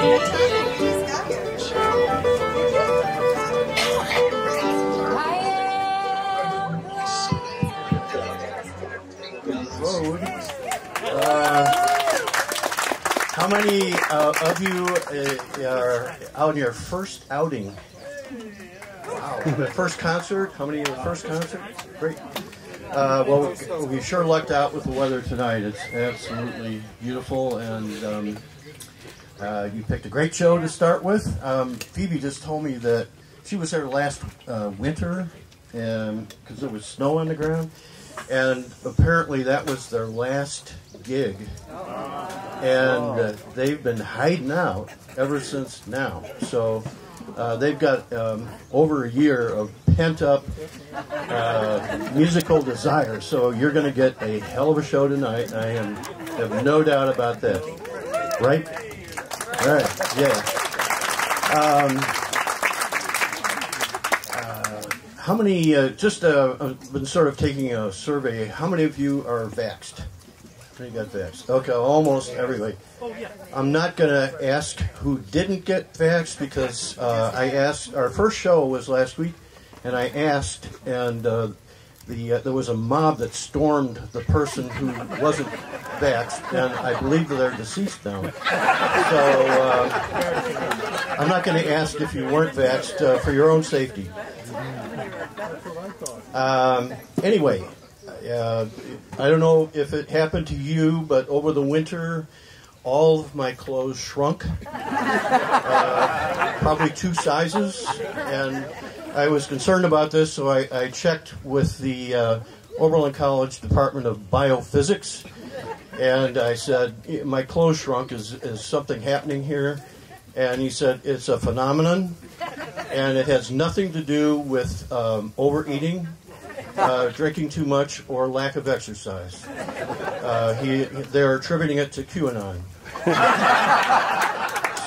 How many of you are out in your first outing? Wow. First concert? How many of the first concert? Great. Well, we sure lucked out with the weather tonight. It's absolutely beautiful, and you picked a great show to start with. Phoebe just told me that she was there last winter because there was snow on the ground, and apparently that was their last gig. And they've been hiding out ever since now. So they've got over a year of pent-up musical desire. So you're going to get a hell of a show tonight. I have no doubt about that. Right? Right, yeah. How many, I've been sort of taking a survey, how many of you are vaxxed? You got vaxxed. Okay, almost everybody. I'm not going to ask who didn't get vaxxed because I asked, our first show was last week, and I asked, and there was a mob that stormed the person who wasn't vaxxed, and I believe that they're deceased now. So I'm not going to ask if you weren't vaxxed for your own safety. Anyway. I don't know if it happened to you, but over the winter, all of my clothes shrunk, probably 2 sizes, and I was concerned about this, so I checked with the Oberlin College Department of Biophysics, and I said, my clothes shrunk, is something happening here? And he said, it's a phenomenon, and it has nothing to do with overeating, drinking too much, or lack of exercise. They're attributing it to QAnon.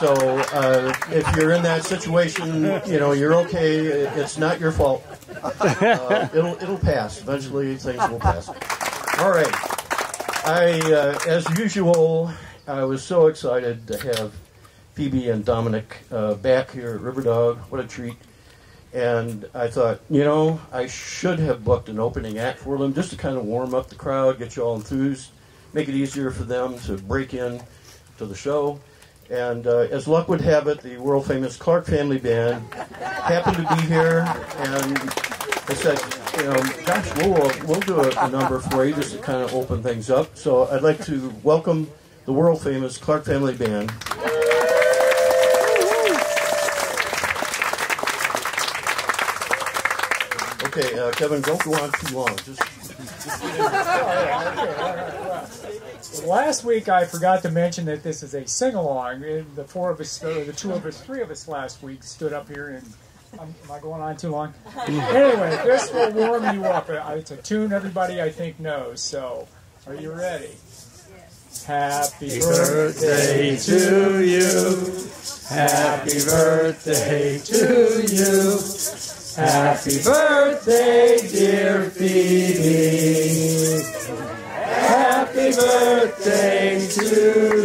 So if you're in that situation, you're okay. It's not your fault. It'll pass. Eventually, things will pass. All right. As usual, I was so excited to have Phoebe and Dominick back here at Riverdog. What a treat. And I thought, I should have booked an opening act for them just to kind of warm up the crowd, get you all enthused, make it easier for them to break in to the show. And as luck would have it, the world-famous Clark Family Band happened to be here, and I said, gosh, we'll do a number for you just to kind of open things up. So I'd like to welcome the world-famous Clark Family Band. Okay, Kevin, don't go on too long. Last week I forgot to mention that this is a sing-along. The 4 of us, or the 3 of us last week stood up here and... am I going on too long? Anyway, this will warm you up. It's a tune everybody I think knows, so are you ready? Happy birthday to you. Happy birthday to you. Happy birthday, dear Phoebe. Happy birthday to you.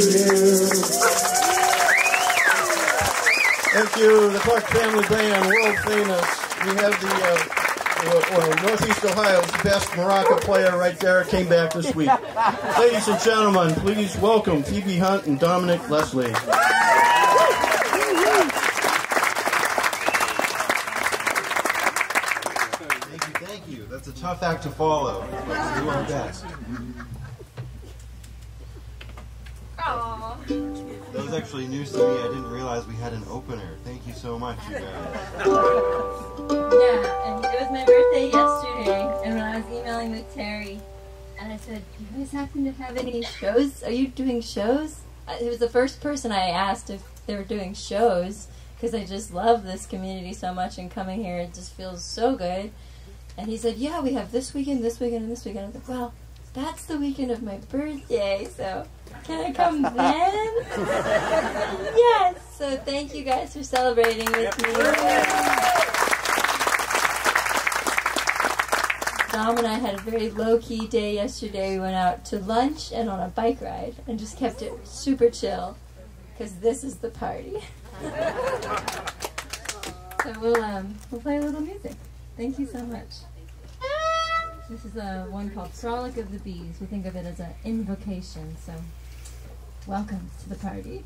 Thank you, the Parsh Family Band, world famous. We have the Northeast Ohio's best maraca player right there. Came back this week. Ladies and gentlemen, please welcome Phoebe Hunt and Dominick Leslie. Thank you. That's a tough act to follow. Let's do our best. Aww. That was actually news to me. I didn't realize we had an opener. Thank you so much, you guys. Yeah, and it was my birthday yesterday, and when I was emailing with Terry, and I said, do you guys happen to have any shows? Are you doing shows? He was the first person I asked if they were doing shows, because I just love this community so much, and coming here, it just feels so good. And he said, yeah, we have this weekend, this weekend, and this weekend. I was like, well, that's the weekend of my birthday, so can I come then? Yes! So thank you guys for celebrating with me. Dom and I had a very low-key day yesterday. We went out to lunch and on a bike ride and just kept it super chill. because this is the party. So we'll play a little music. Thank you so much. This is one called Frolic of the Bees. We think of it as an invocation, so welcome to the party.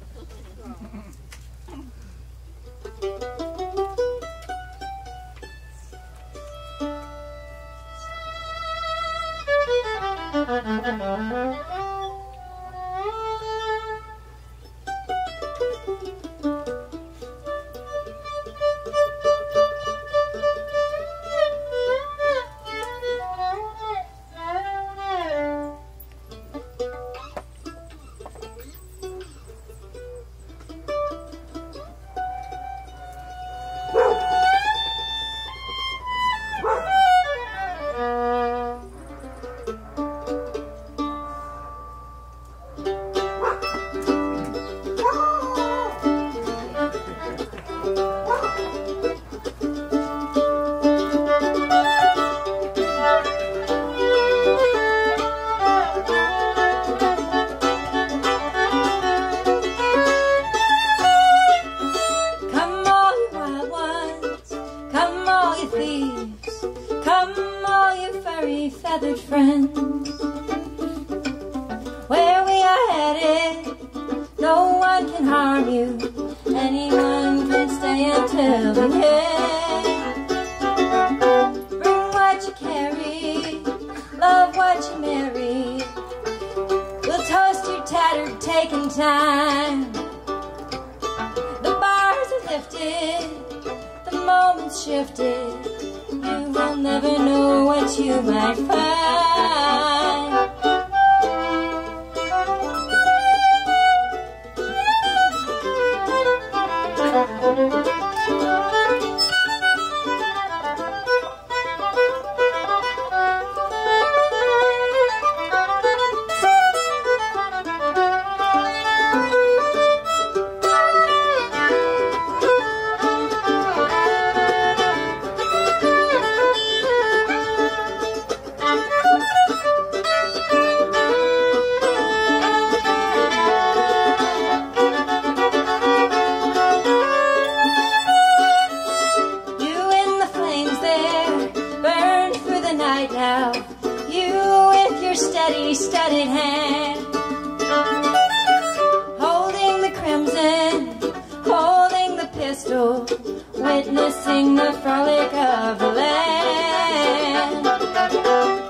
Witnessing the frolic of the land,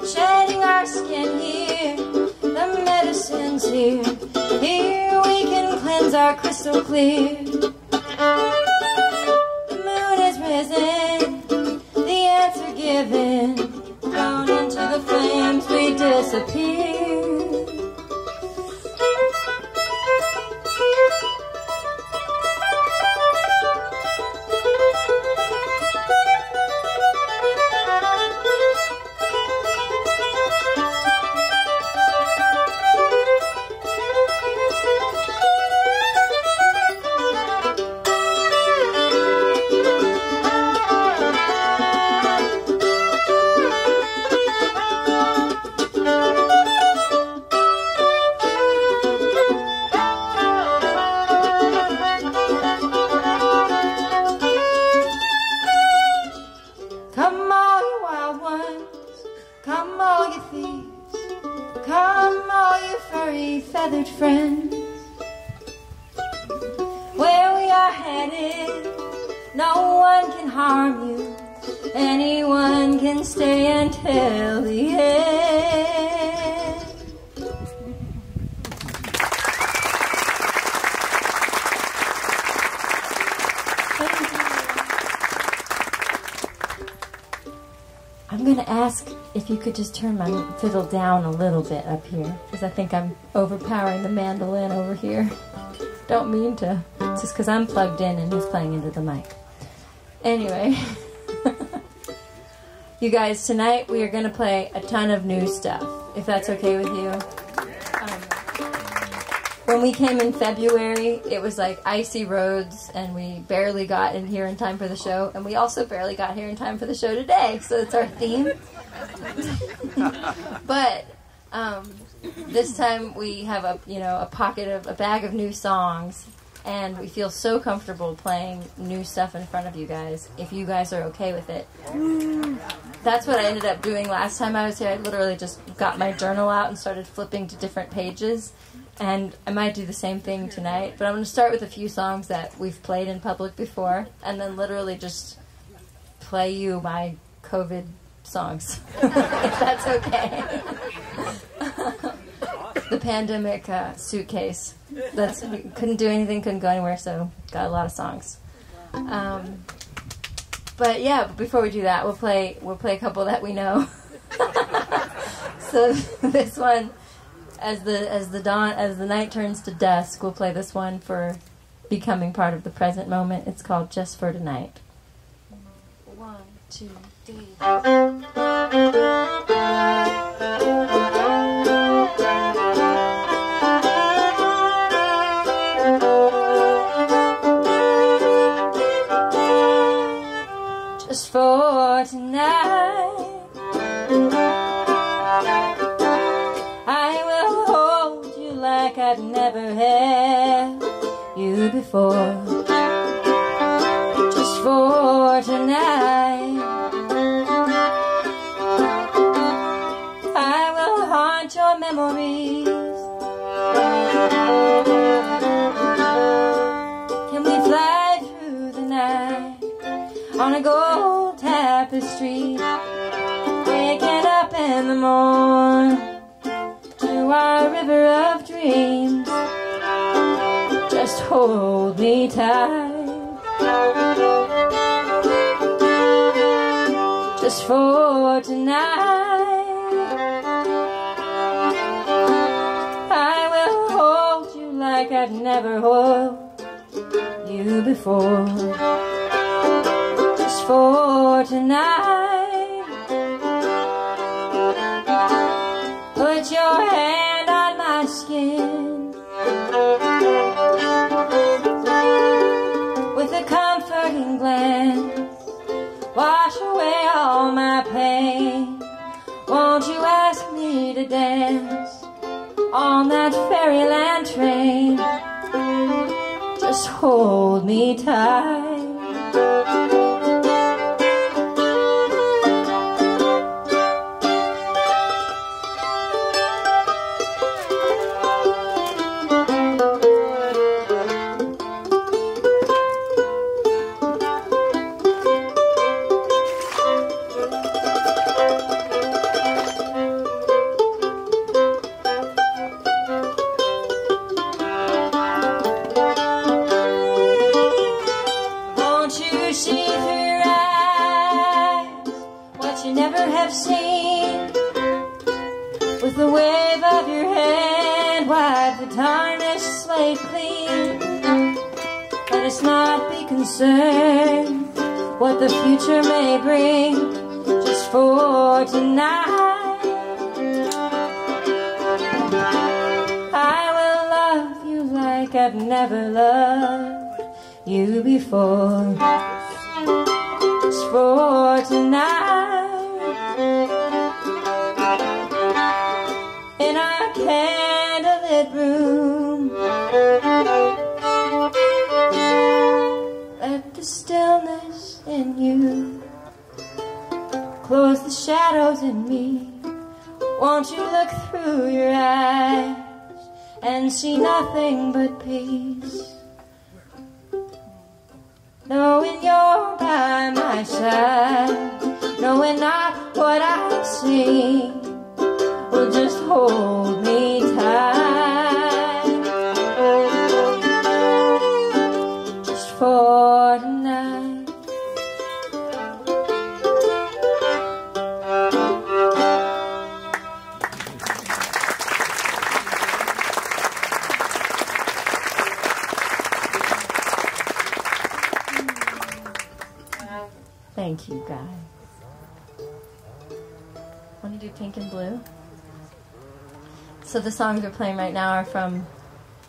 shedding our skin here, the medicine's here. Here we can cleanse our crystal clear. The moon has risen, the answer given, thrown into the flames we disappear. I'm going to ask if you could just turn my fiddle down a little bit up here, because I think I'm overpowering the mandolin over here. Don't mean to. It's just because I'm plugged in and he's playing into the mic. Anyway, you guys, tonight we are going to play a ton of new stuff, if that's okay with you. When we came in February, it was like icy roads, and we barely got in here in time for the show, and we also barely got here in time for the show today, so it's our theme. But this time we have a bag of new songs, And we feel so comfortable playing new stuff in front of you guys, if you guys are okay with it. That's what I ended up doing last time I was here. I literally just got my journal out and started flipping to different pages. And I might do the same thing tonight. But I'm going to start with a few songs that we've played in public before, and then literally just play you my COVID songs, if that's okay. The pandemic suitcase. We couldn't do anything, couldn't go anywhere, so got a lot of songs. But yeah, before we do that, we'll play a couple that we know. So this one, as the night turns to dusk, we'll play this one for becoming part of the present moment. It's called Just for Tonight. 1, 2, 3. Just for tonight, I will hold you like I've never held you before. Just for tonight, I will haunt your memories. Can we fly through the night on a gold tapestry, waking up in the morn to our river of dreams? Just hold me tight, just for tonight. I will hold you like I've never held you before. Just for tonight, put your hand on my skin with a comforting glance, wash away all my pain. Won't you ask me to dance on that fairyland train? Just hold me tight. With the wave of your hand, wipe the tarnished slate clean. Let us not be concerned what the future may bring. Just for tonight, I will love you like I've never loved you before. Just for tonight, in our candlelit room, let the stillness in you close the shadows in me. Won't you look through your eyes and see nothing but peace, knowing you're by my side, knowing not what I see will just hold me tight. Just for tonight. Thank you, guys. Want to do Pink and Blue? So the songs we're playing right now are from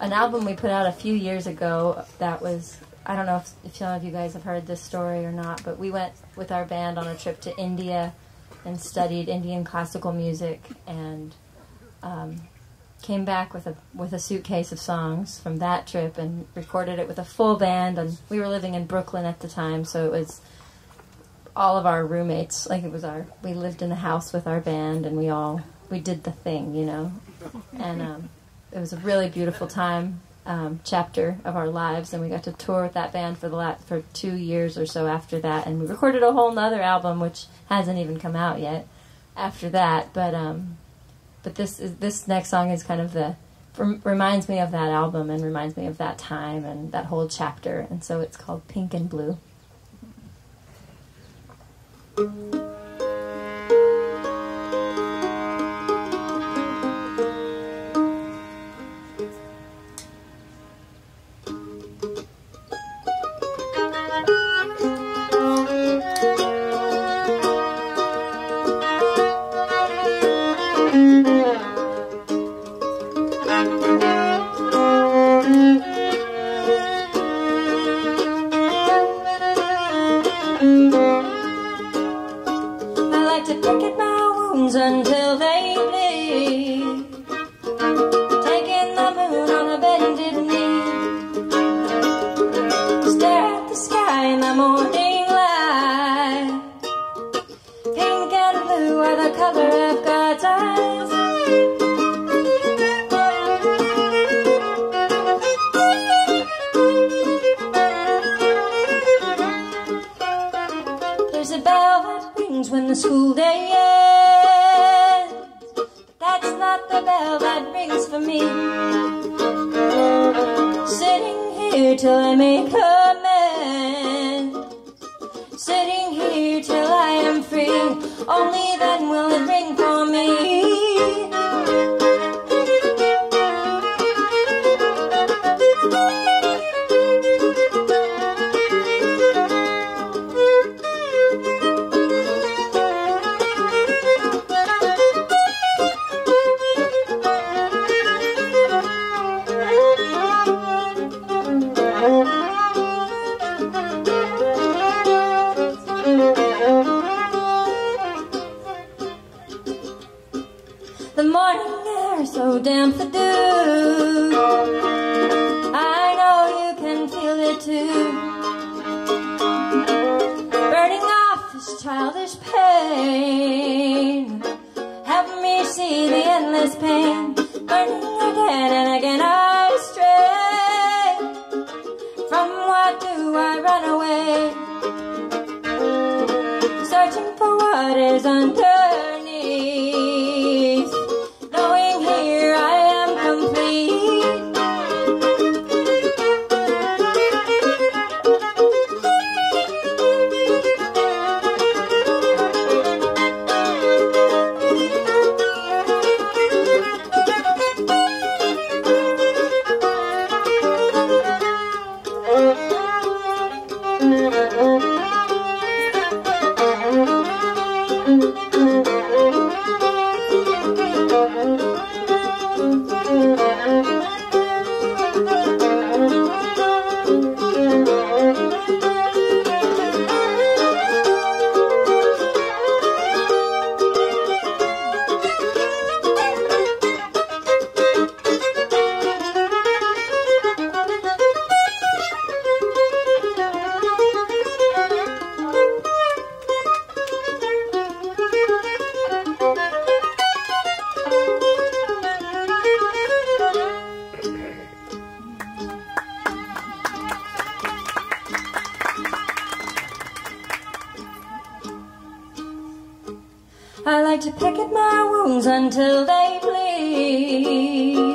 an album we put out a few years ago that was, I don't know if some of you guys have heard this story or not, but we went with our band on a trip to India and studied Indian classical music and came back with a suitcase of songs from that trip and recorded it with a full band. And we were living in Brooklyn at the time, so it was all of our roommates. Like, we lived in the house with our band, and we did the thing, you know. And it was a really beautiful time, chapter of our lives, and we got to tour with that band for 2 years or so after that. And we recorded a whole nother album, which hasn't even come out yet after that. But this next song is kind of reminds me of that album and reminds me of that time and that whole chapter, and so it's called Pink and Blue. Until they bleed, taking the moon on a bended knee, stare at the sky in the morning light. Pink and blue are the color of God's eyes. There's a bell that rings when the school day ends. That's not the bell that rings for me. Sitting here till I make amends, sitting here till I am free. Only then will it ring for me. The morning air so damp the dew, I know you can feel it too. Burning off this childish pain, help me see the endless pain. Burning again and again I stray. From what do I run away? Searching for what is underneath. Knowing here I am complete. I like to pick at my wounds until they bleed.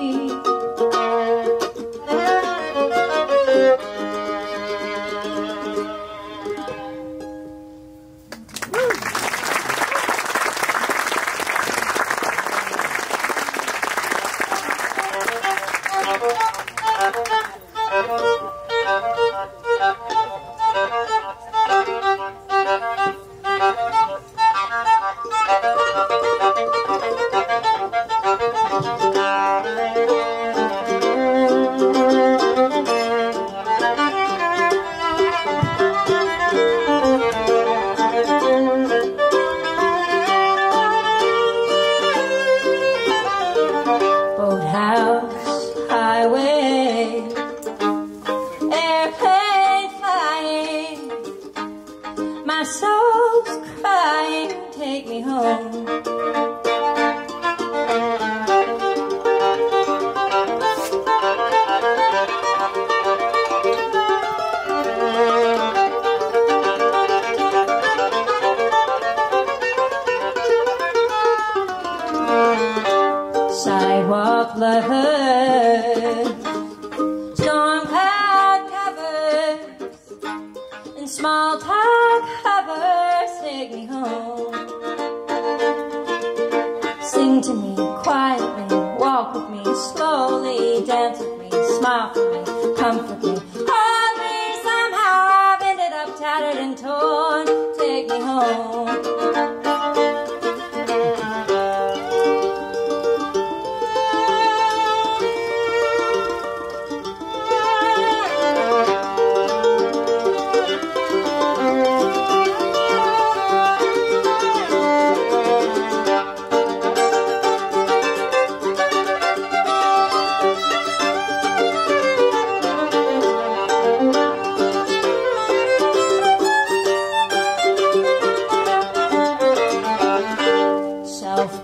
Boat soul's crying, take me home. Sidewalk lovers, storm cloud covers, and small talk hovers, take me home. Sing to me quietly, walk with me slowly, dance with me, smile for me, comfort me, hold me. Somehow I've ended up tattered and torn, take me home.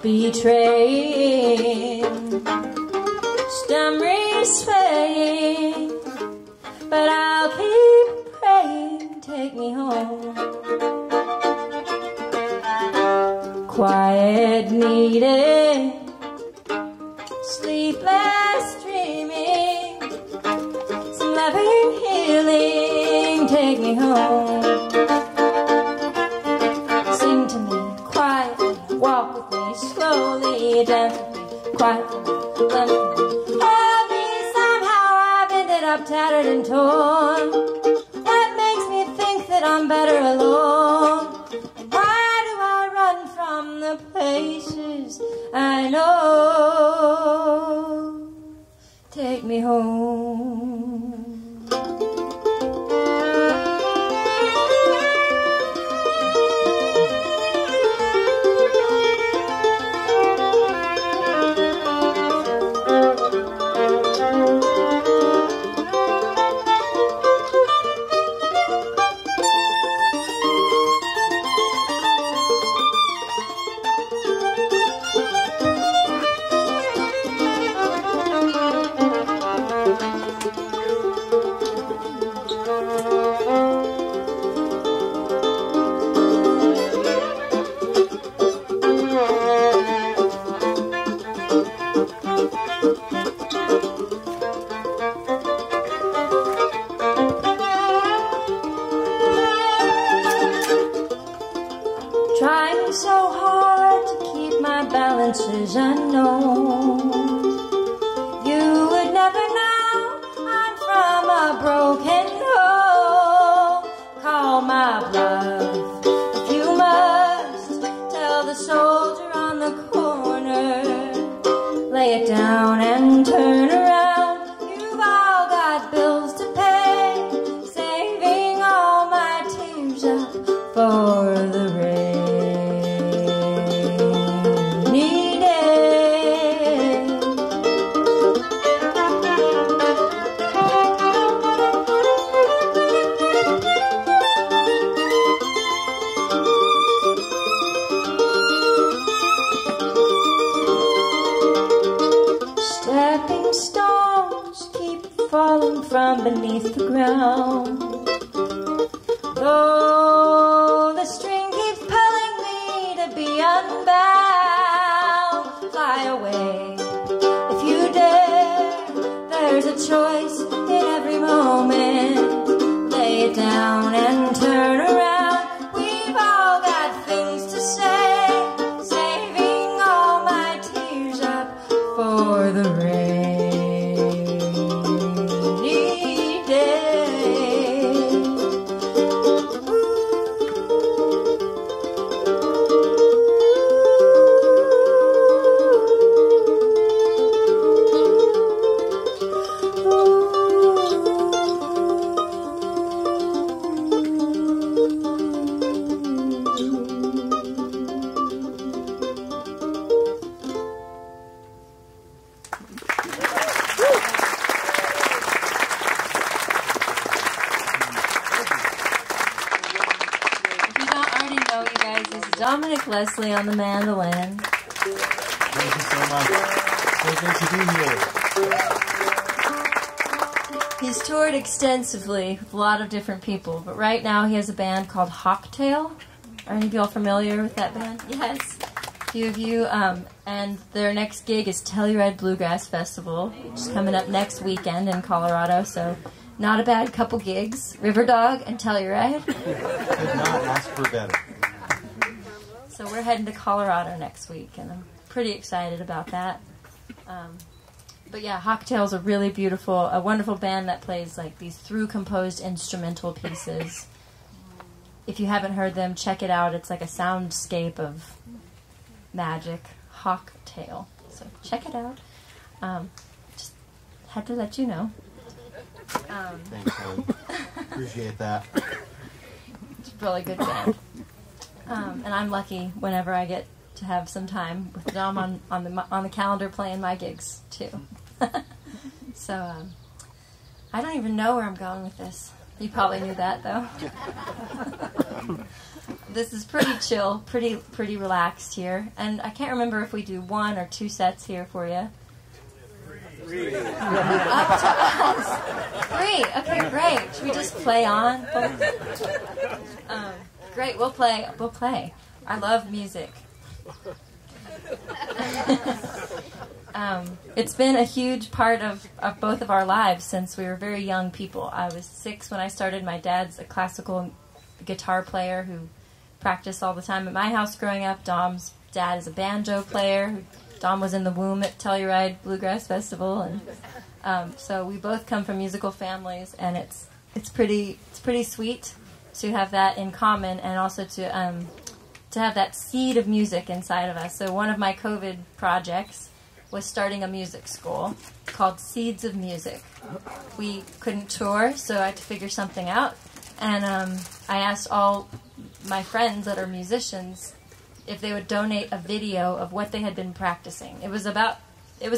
Betraying, stumbling, swaying, but I'll keep praying, take me home. Quiet needed, sleepless dreaming, some loving healing, take me home. Sing to me quietly, walk with me slowly, dance with me, quiet with me, love with me, hold me. Somehow I've ended up tattered and torn. What makes me think that I'm better alone? And why do I run from the places I know? Take me home. Trying so hard to keep my balances unknown. You would never know I'm from a broken home. Call my bluff if you must. Tell the soldier on the corner, lay it down and turn around. You've all got bills to pay, saving all my tears up for the rain. Stepping stones keep falling from beneath the ground. Though the string keeps pulling me to be unbound. Fly away if you dare. There's a choice in every moment. Lay it down and turn around. We've all got things to say, saving all my tears up for the rainy day. Ooh. Dominick Leslie on the mandolin. Thank you so much. So good to be here. He's toured extensively with a lot of different people, but right now he has a band called Hawktail. Are any of y'all familiar with that band? Yes. A few of you. And their next gig is Telluride Bluegrass Festival, which is coming up next weekend in Colorado, so not a bad couple gigs. Riverdog and Telluride. Could not ask for better. So we're heading to Colorado next week, and I'm pretty excited about that. But yeah, Hawktail's a really beautiful, a wonderful band that plays like these through-composed instrumental pieces. If you haven't heard them, check it out. It's like a soundscape of magic. Hawktail. So check it out. Just had to let you know. Thanks, Helen. Appreciate that. It's a really good band. And I'm lucky whenever I get to have some time with Dom on the calendar playing my gigs too. So I don't even know where I'm going with this. You probably knew that though. This is pretty chill, pretty relaxed here, and I can't remember if we do 1 or 2 sets here for you. 3. Up to us. 3. Okay, great. Should we just play on? Great. We'll play. I love music. It's been a huge part of both of our lives since we were very young people. I was 6 when I started. My dad's a classical guitar player who practiced all the time at my house growing up. Dom's dad is a banjo player. Dom was in the womb at Telluride Bluegrass Festival, and so we both come from musical families, and it's pretty sweet to have that in common, and also to have that seed of music inside of us. So one of my COVID projects was starting a music school called Seeds of Music. We couldn't tour, so I had to figure something out, and I asked all my friends that are musicians if they would donate a video of what they had been practicing. It was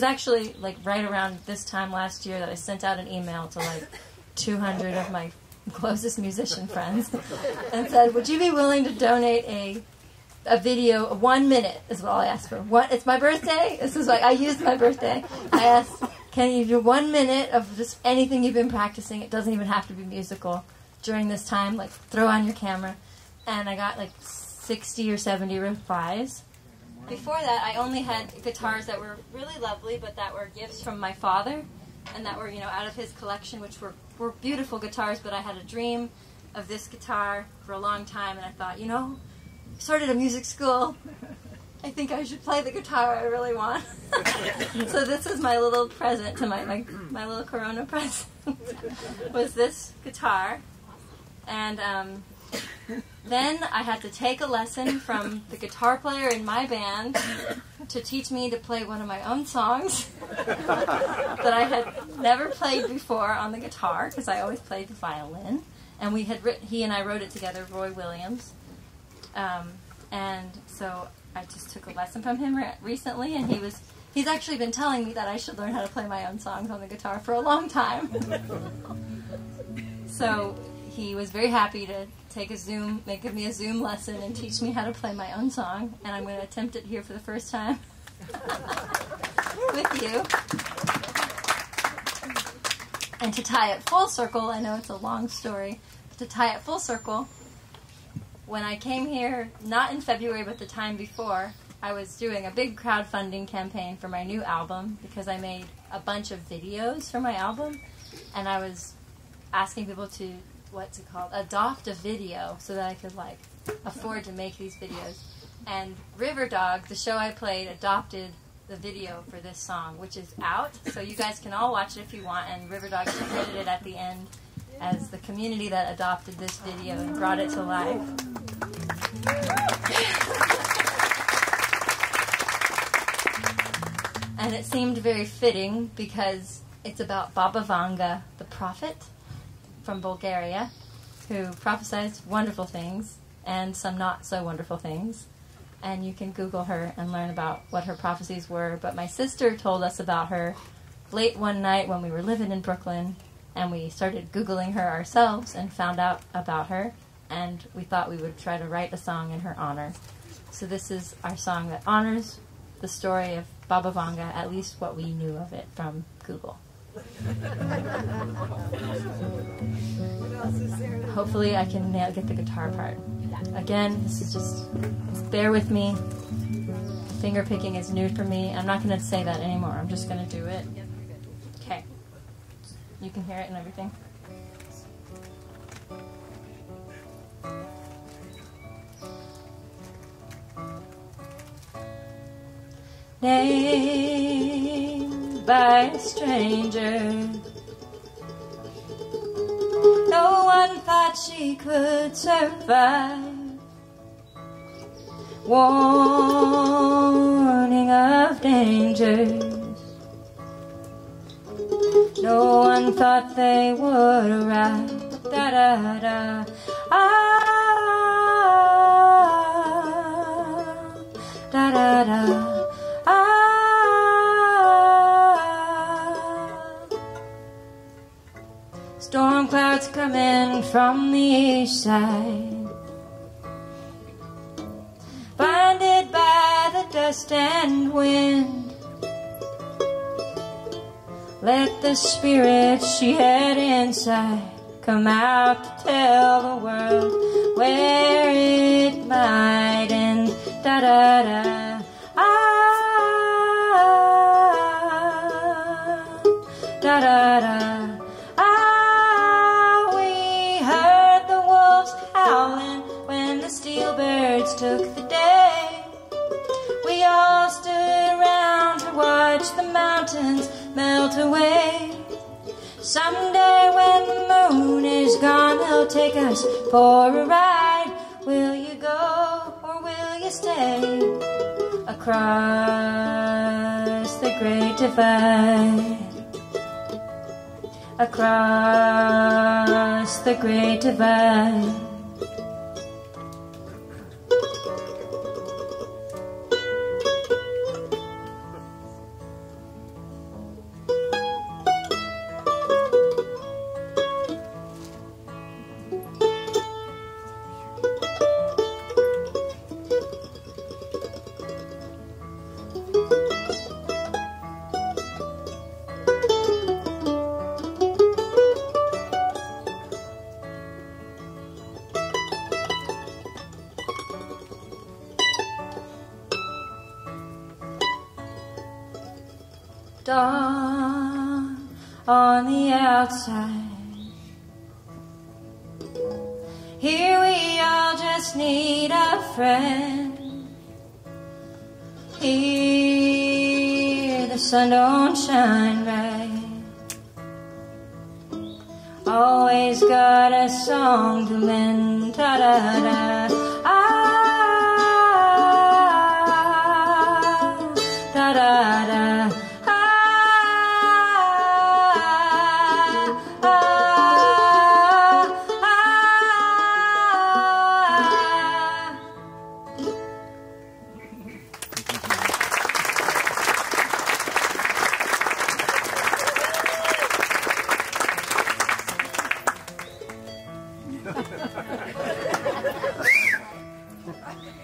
actually like right around this time last year that I sent out an email to like 200 of my closest musician friends and said, would you be willing to donate a video, 1 minute is what I asked for. It's my birthday. This is like, I used my birthday. I asked, can you do 1 minute of just anything you've been practicing? It doesn't even have to be musical during this time. Like, throw on your camera. And I got like 60 or 70 replies. Before that, I only had guitars that were really lovely, but that were gifts from my father, and that were, out of his collection, which were beautiful guitars, but I had a dream of this guitar for a long time, and I thought, started a music school. I think I should play the guitar I really want. So this is my little present to my little Corona present, was this guitar. And then I had to take a lesson from the guitar player in my band to teach me to play one of my own songs that I had never played before on the guitar, because I always played the violin. And he and I wrote it together, Roy Williams. And so I just took a lesson from him recently, and he's actually been telling me that I should learn how to play my own songs on the guitar for a long time. So he was very happy to give me a Zoom lesson and teach me how to play my own song, and I'm going to attempt it here for the first time with you. And to tie it full circle, I know it's a long story, but to tie it full circle, when I came here, not in February, but the time before, I was doing a big crowdfunding campaign for my new album, because I made a bunch of videos for my album, and I was asking people to, adopt a video so that I could, afford to make these videos. And Riverdog, the show I played, adopted the video for this song, which is out, so you guys can all watch it if you want, and Riverdog is credited at the end as the community that adopted this video and brought it to life. And it seemed very fitting because it's about Baba Vanga, the prophet from Bulgaria, who prophesied wonderful things and some not so wonderful things. And you can Google her and learn about what her prophecies were. But my sister told us about her late one night when we were living in Brooklyn, and we started Googling her ourselves and found out about her, and we thought we would try to write a song in her honor. So this is our song that honors the story of Baba Vanga, at least what we knew of it from Google. Hopefully I can get the guitar part. Again, this is just, bear with me. Finger picking is new for me. I'm not going to say that anymore. I'm just going to do it. Okay. You can hear it and everything. Named by a stranger, no one thought she could survive. Warning of dangers, no one thought they would arrive. Da da da. Da da da. Storm clouds coming from the east side, blinded by the dust and wind. Let the spirit she had inside come out to tell the world where it might end. Da da da. Da da da. Steelbirds took the day. We all stood around to watch the mountains melt away. Someday when the moon is gone, they'll take us for a ride. Will you go or will you stay across the great divide? Across the great divide. Dawn on the outside. Here we all just need a friend. Here the sun don't shine bright. Always got a song to mend. Da da da. Da da da.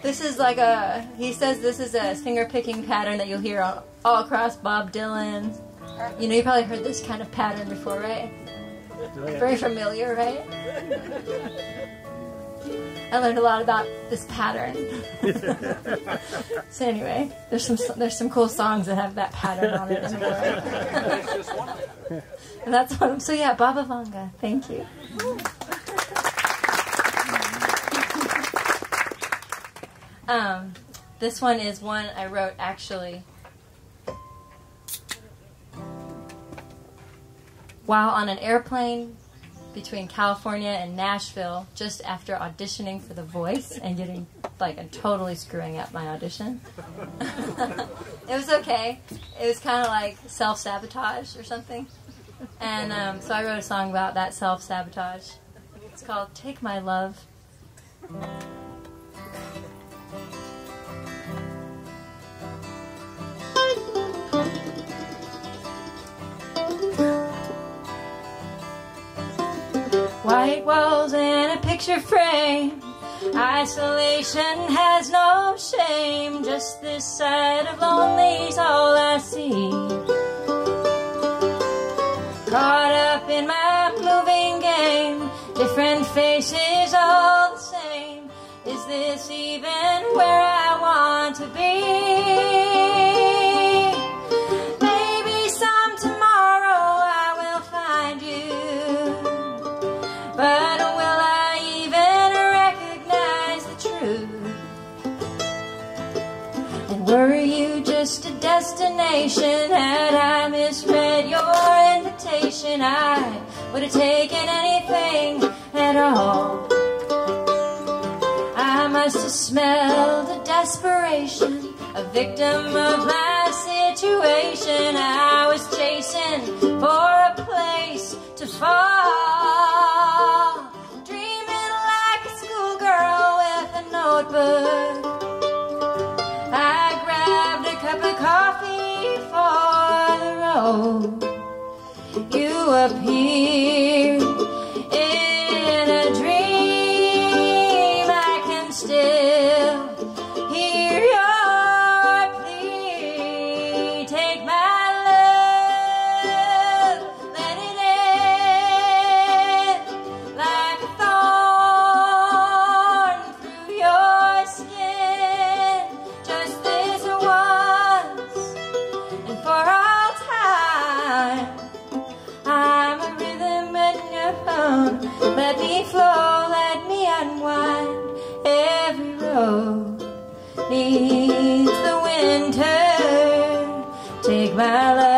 This is like he says this is a finger picking pattern that you'll hear all across Bob Dylan. You know, you probably heard this kind of pattern before, right? Very familiar, right? I learned a lot about this pattern. So anyway, there's some cool songs that have that pattern on it anyway. And that's one. So yeah, Baba Vanga. Thank you. This one is one I wrote actually while on an airplane between California and Nashville, just after auditioning for The Voice and getting and totally screwing up my audition. It was okay. It was kind of like self-sabotage or something. And so I wrote a song about that self-sabotage. It's called Take My Love. White walls and a picture frame, Isolation has no shame, just this side of lonely's all I see. Caught up in my moving game, different faces all the same. Is this even where I want to be? Maybe some tomorrow I will find you, but will I even recognize the truth? And were you just a destination? Had I misread your invitation, I would have taken anything at all. I must have smelled a desperation, a victim of my situation. I was chasing for a place to fall, dreaming like a schoolgirl with a notebook. I grabbed a cup of coffee for the road. You appeared in a dream. I can still hear your plea. Take my love, let it in like a thorn through your skin. Just this once and for all time. I'm a rhythm in your phone. Let me flow, let me unwind. Every road needs the winter. Take my love.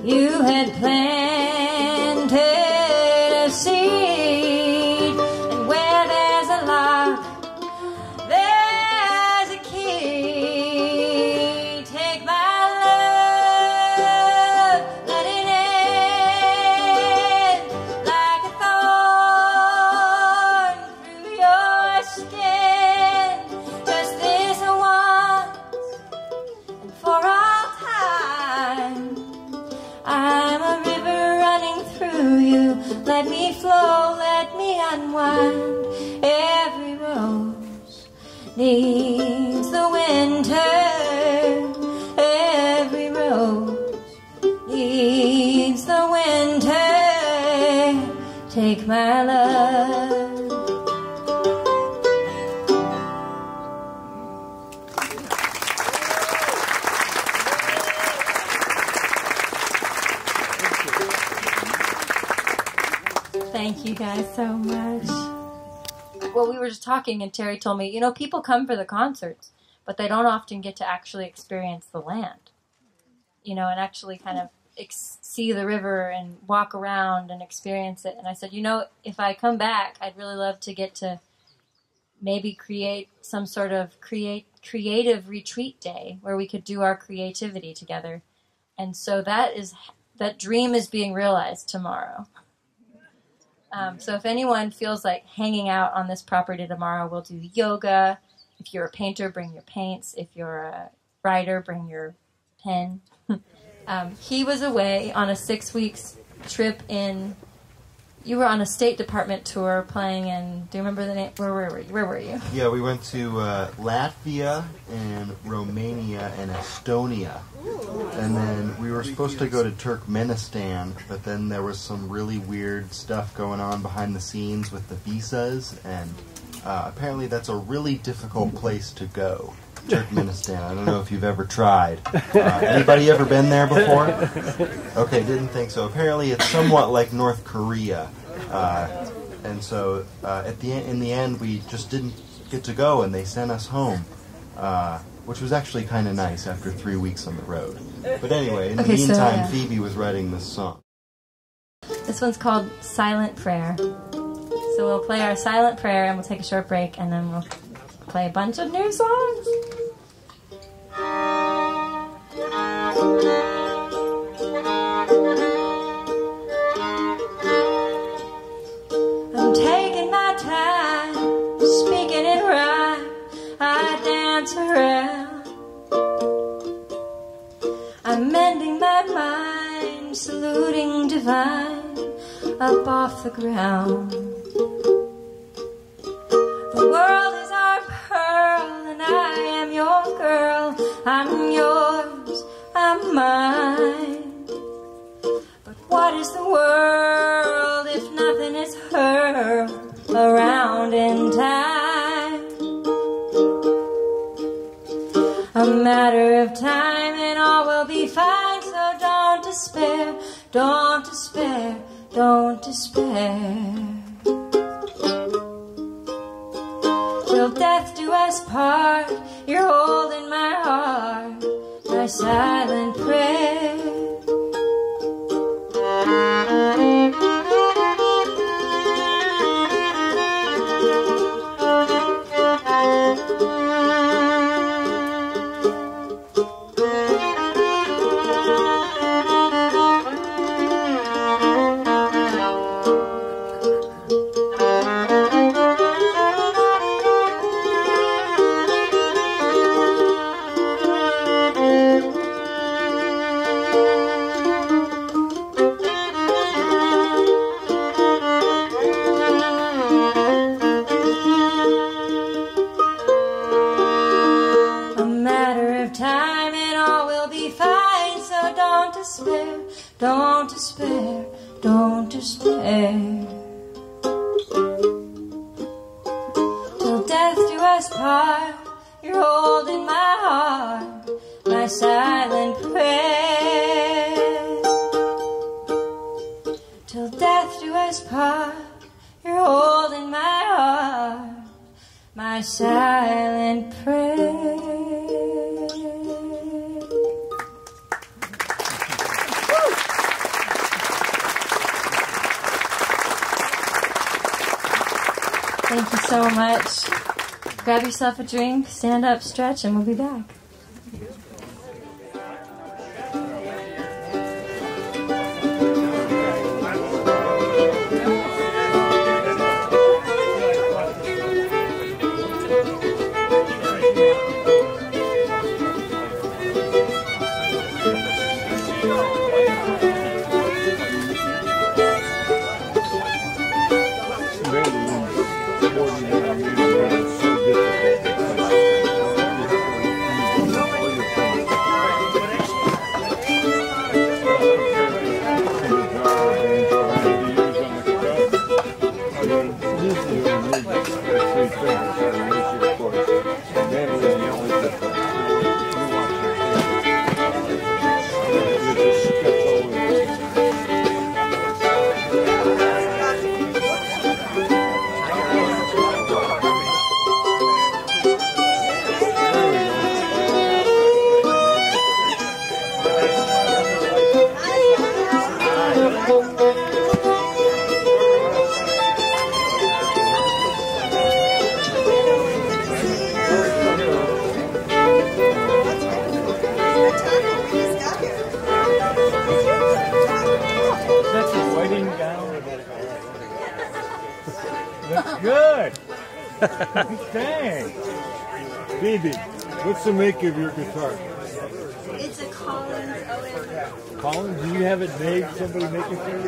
You had planted a seed, and where there's a lock, there's a key. Take my love, let it in like a thorn through your skin. Just this once and for all time. I'm a river running through you. Let me flow, let me unwind. Every rose needs the winter. Every rose needs the winter. Take my love. Thank you guys so much. Well, we were just talking and Terry told me, you know, people come for the concerts, but they don't often get to actually experience the land, you know, and actually kind of see the river and walk around and experience it. And I said, you know, if I come back, I'd really love to get to maybe create some sort of creative retreat day where we could do our creativity together. And so that dream is being realized tomorrow. So if anyone feels like hanging out on this property tomorrow, we'll do yoga. If you're a painter, bring your paints. If you're a writer, bring your pen. He was away on a 6 weeks trip you were on a State Department tour playing in, do you remember the name? Where were you? Yeah, we went to Latvia and Romania and Estonia. And then we were supposed to go to Turkmenistan, but then there was some really weird stuff going on behind the scenes with the visas, and apparently that's a really difficult place to go. Turkmenistan. I don't know if you've ever tried. Anybody ever been there before? Okay, didn't think so. Apparently it's somewhat like North Korea. And so in the end we just didn't get to go and they sent us home. which was actually kind of nice after 3 weeks on the road. But anyway, in the Okay, so, meantime, yeah. Phoebe was writing this song. This one's called Silent Prayer. So we'll play our silent prayer and we'll take a short break and then we'll play a bunch of new songs. I'm taking my time, speaking in rhyme, I dance around. I'm mending my mind, saluting divine, up off the ground. The world is our pearl, and I am your girl. I'm yours, I'm mine. But what is the world if nothing is hurled around in time? A matter of time and all will be fine, so don't despair, don't despair, don't despair. Till death do us part, you're holding my heart, my silent prayer. Don't despair, don't despair. Till death do us part, you're holding my heart, my silent prayer. Till death do us part, you're holding my heart, my silent prayer. Thank you so much. Grab yourself a drink, stand up, stretch, and we'll be back. Good. Thanks. Phoebe, what's the make of your guitar? It's a Collins OM. Collins, do you have it made? Somebody make it for you?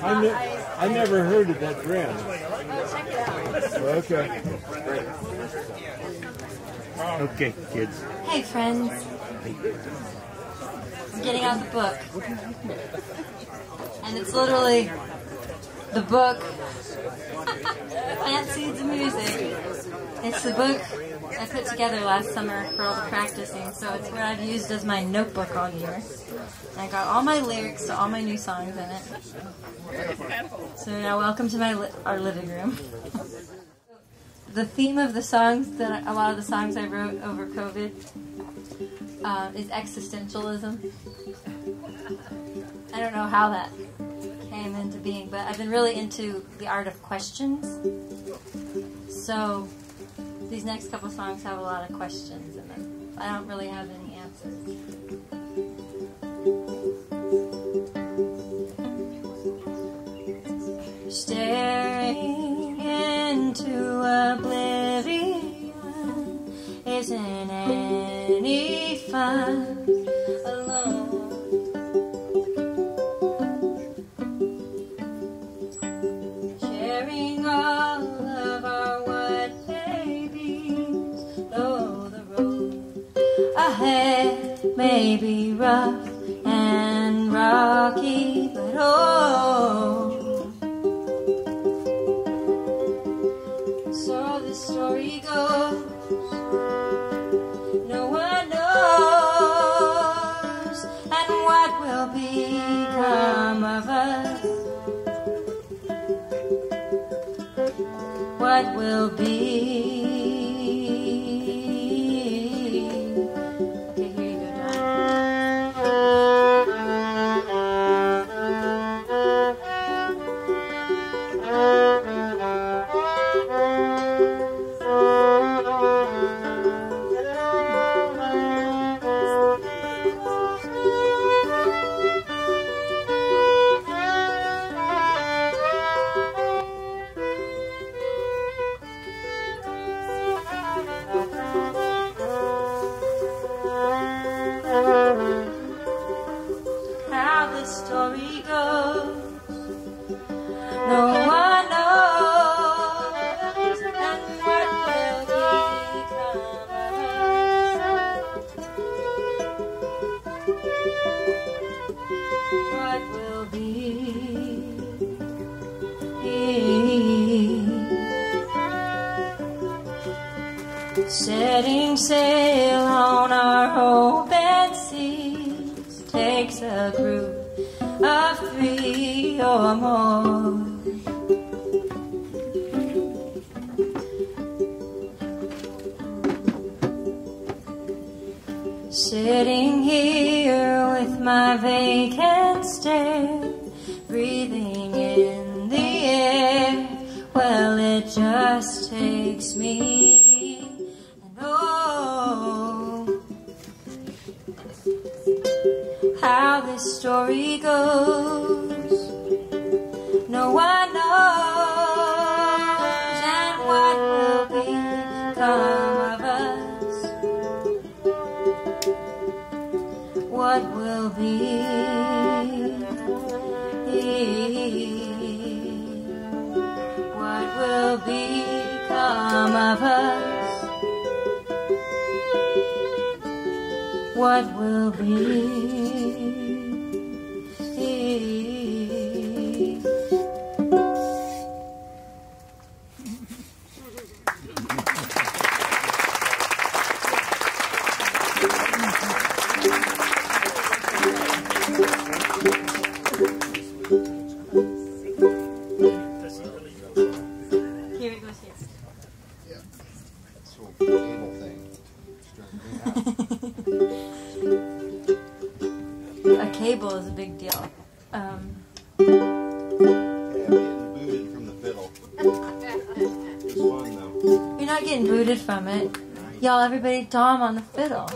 No, I never heard of that brand. check it out. Okay. Okay, kids. Hey, friends. I'm getting out the book. And it's literally the book, Plant Seeds of Music. It's the book I put together last summer for all the practicing, so it's what I've used as my notebook all year. And I got all my lyrics to all my new songs in it. So now welcome to our living room. the theme of the songs that a lot of the songs I wrote over COVID is existentialism. I don't know how that came into being, but I've been really into the art of questions. So these next couple songs have a lot of questions in them. I don't really have any answers. Staring into oblivion isn't any fun alone. Sharing all of our what babies, though the road ahead may be rough and rocky, but oh. So the story goes, no one knows, and what will become of us? What will be? Okay, here you go, how the story goes. No one knows, and what will become of us? What will be? Setting sail on our open seas takes a group of 3 or more. Sitting here with my vacant stare, breathing in the air, well, it just takes me, and oh, how this story goes, no one knows, and what will become of us? What will be? What will become of us? What will be? Here it goes here. This whole cable thing. A cable is a big deal. Yeah, I'm getting booted from the fiddle. It's fun though. You're not getting booted from it. Y'all, everybody, Dom on the fiddle.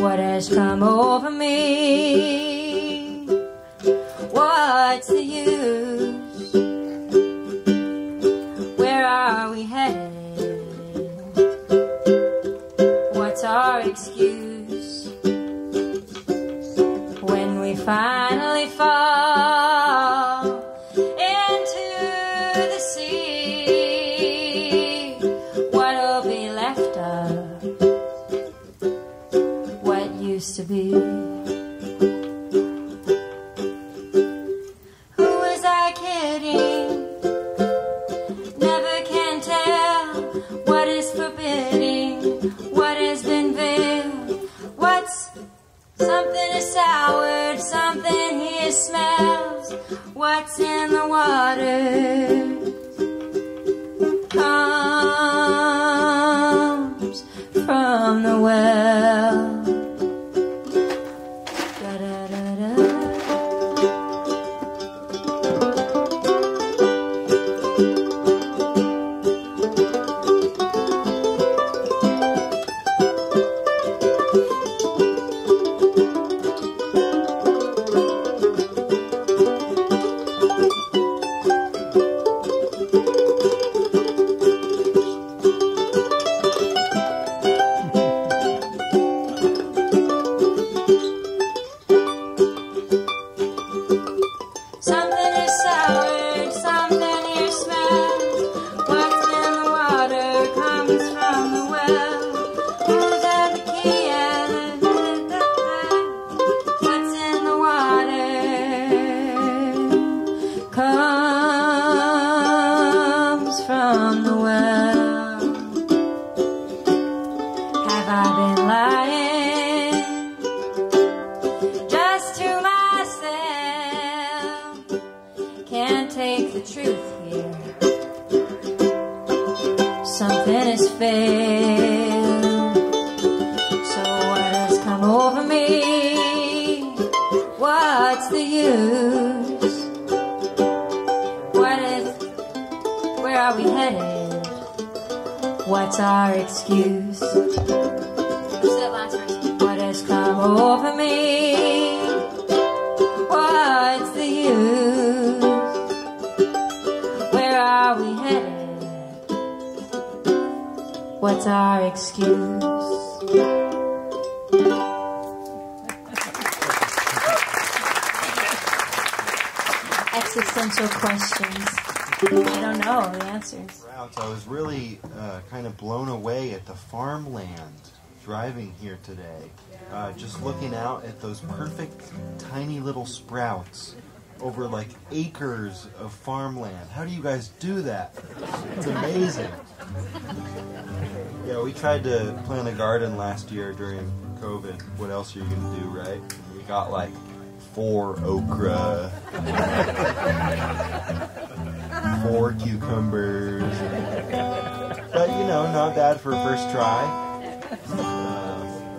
What has come over me? What's the use? Where are we headed? What's our excuse? When we finally fall into the sea, what'll be left of what used to be? Who was I kidding? Never can tell what is forbidding, what has been veiled, what's smells, what's in the water comes from the well. What's our excuse? What has come over me? What's the use? Where are we headed? What's our excuse? Existential questions. I don't know the answers. I was really kind of blown away at the farmland driving here today. Just looking out at those perfect tiny little sprouts over like acres of farmland. How do you guys do that? It's amazing. Yeah, we tried to plant a garden last year during COVID. What else are you going to do, right? We got like 4 okra, 4 cucumbers, but you know, not bad for a first try.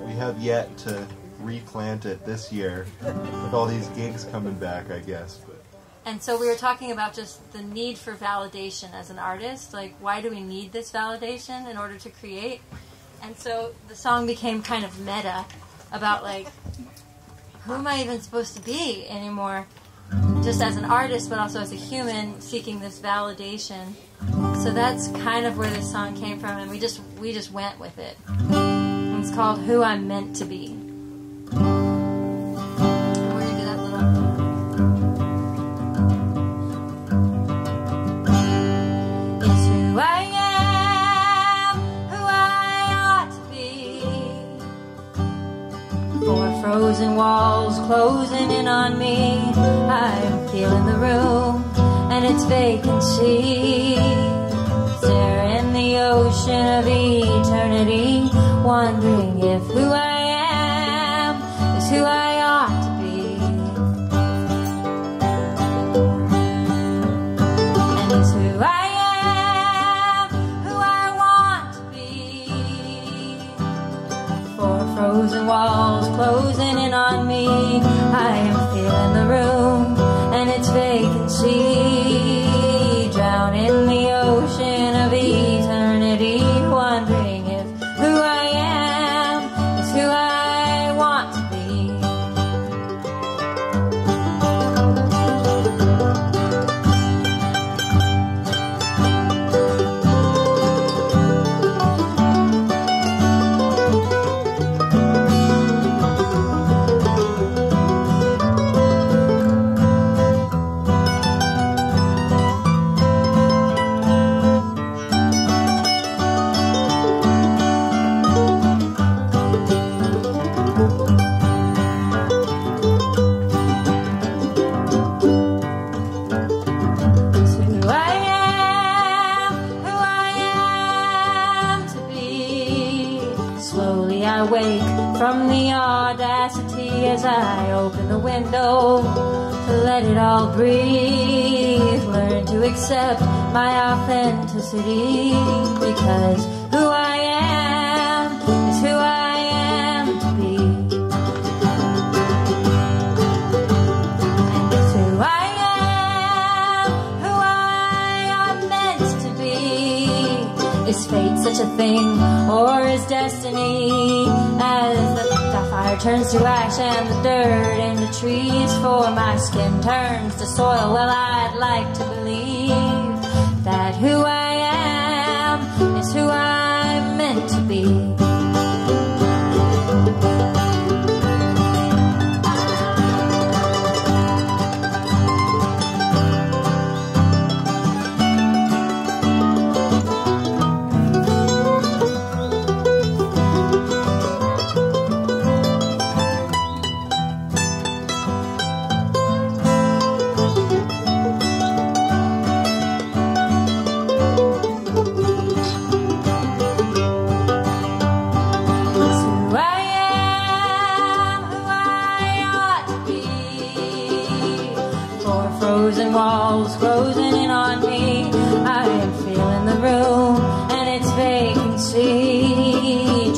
We have yet to replant it this year with all these gigs coming back, I guess. But. And so we were talking about just the need for validation as an artist. Like, why do we need this validation in order to create? And so the song became kind of meta about, like, who am I even supposed to be anymore? Just as an artist, but also as a human seeking this validation. So that's kind of where this song came from, and we just went with it. And it's called "Who I'm Meant to Be." And we're gonna do that little. It's who I am, who I ought to be. 4 frozen walls closing in on me. I'm feeling the room and its vacancy. Stare in the ocean of eternity, wondering if who I am is who I ought to be. And it's who I am, who I want to be. 4 frozen walls closing in on me. I am feeling the room and its vacancy, drown in the ocean of eternity, wondering if who I am is who I want to be. I wake from the audacity as I open the window to let it all breathe. Learn to accept my authenticity, because who I am is who I am to be. And it's who I am, who I am meant to be. Is fate such a thing, or is destiny? As the fire turns to ash and the dirt in the trees for my skin turns to soil, well, I'd like to believe that who I am is who I'm meant to be. Frozen walls closing in on me. I am feeling the room and its vacancy.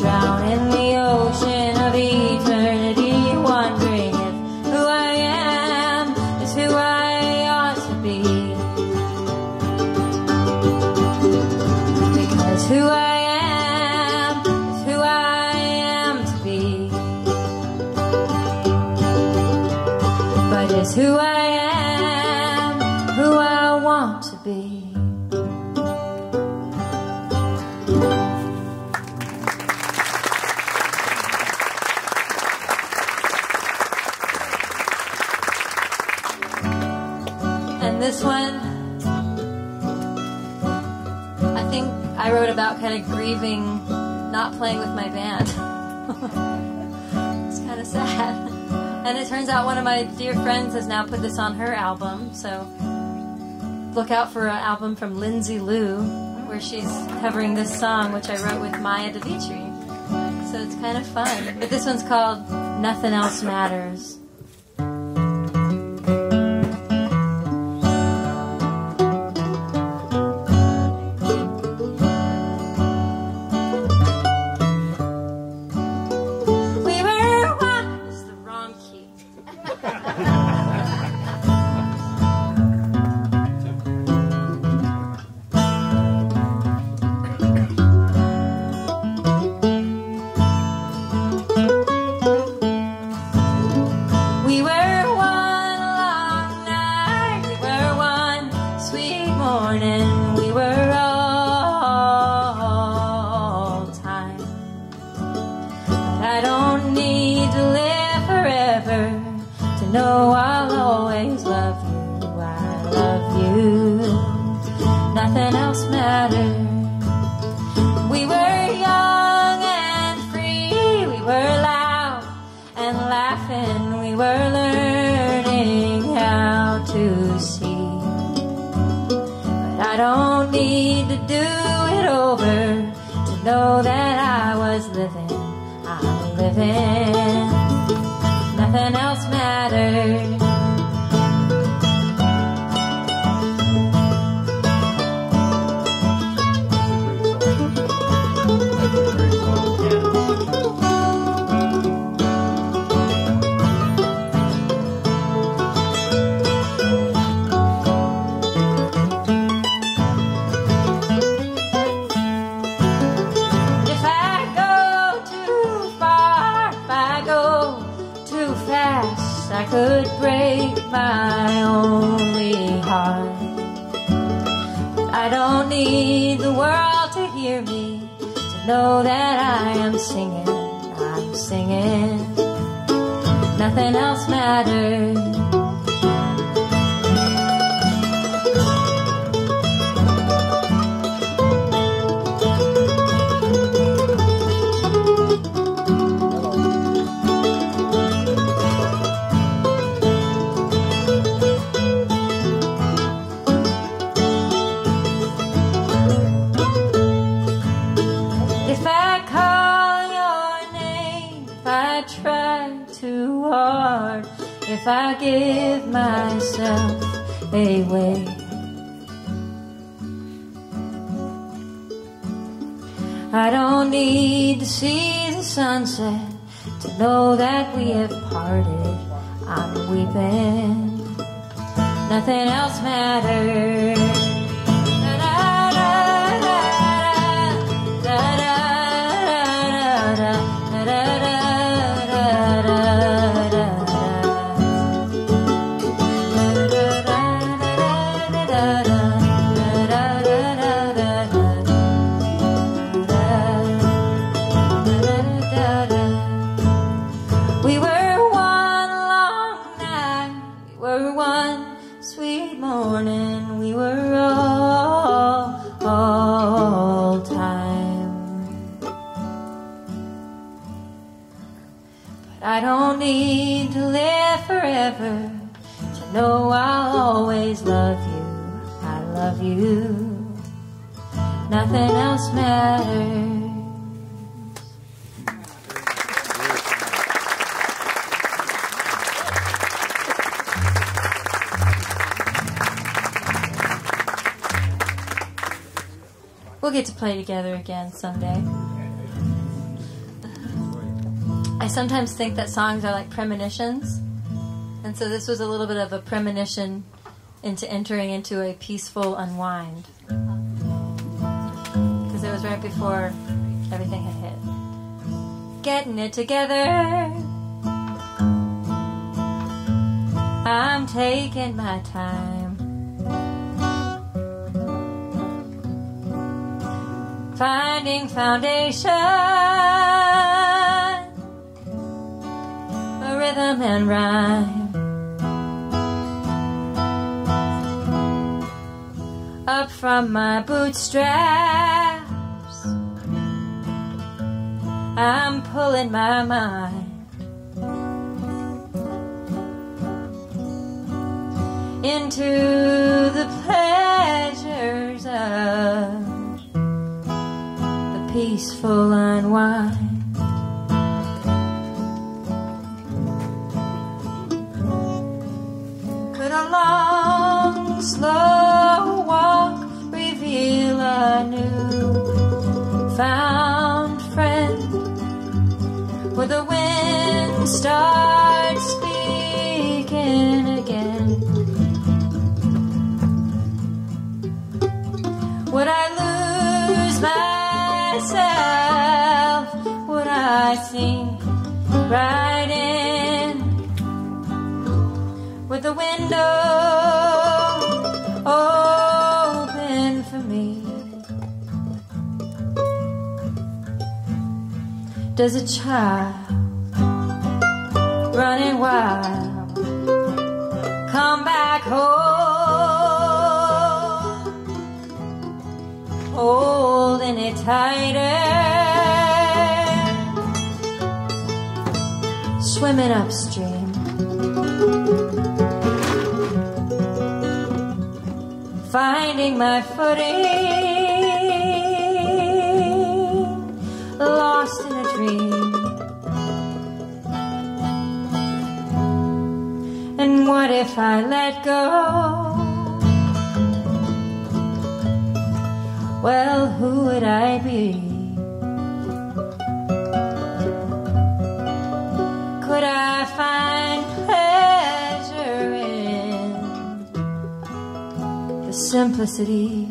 Drown in the ocean of eternity, wondering if who I am is who I ought to be. Because who I am is who I am to be. But it's who I am, who I want to be. And this one, I think I wrote about kind of grieving not playing with my band. It's kind of sad. And it turns out one of my dear friends has now put this on her album, so look out for an album from Lindsay Lou, where she's covering this song, which I wrote with Maya DeVitri. So it's kind of fun. But this one's called Nothing Else Matters. No, I'll always love you, I love you. Nothing else matters. We were young and free, we were loud and laughing, we were learning how to see. But I don't need to do it over to know that I was living, I'm living. Nothing else matters. If I go too far, if I go too fast, I could break my only heart. I don't need the world to hear me to know that I am singing, I'm singing. Nothing else matters. If I call your name, if I try too hard, if I give myself away. I don't need to see the sunset to know that we have parted. I'm weeping, nothing else matters. We were one long night, we were one sweet morning, we were all time. But I don't need to live forever to know I'll always love you. I love you, nothing else matters. We'll get to play together again someday. I sometimes think that songs are like premonitions, and so this was a little bit of a premonition into entering into a peaceful unwind, because it was right before everything had hit. Getting it together, I'm taking my time. Finding foundation, a rhythm and rhyme. Up from my bootstraps, I'm pulling my mind into the pleasures of peaceful unwind. Could a long, slow walk reveal a new found friend? Would the wind start speaking again? Would I lose myself? Would I sink right in? With the window open for me? Does a child running wild come back home, holding it tighter, swimming upstream, finding my footing, lost in a dream? And what if I let go? Well, who would I be? Could I find pleasure in the simplicity?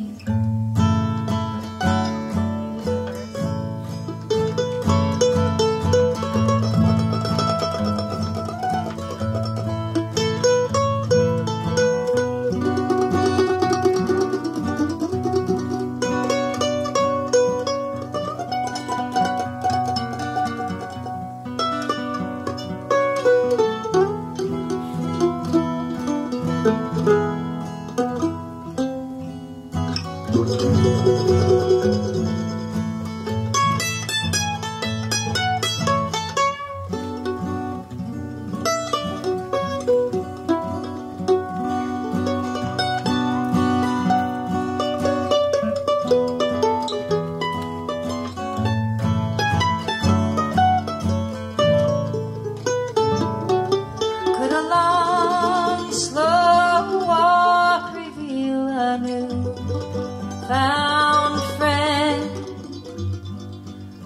Could a long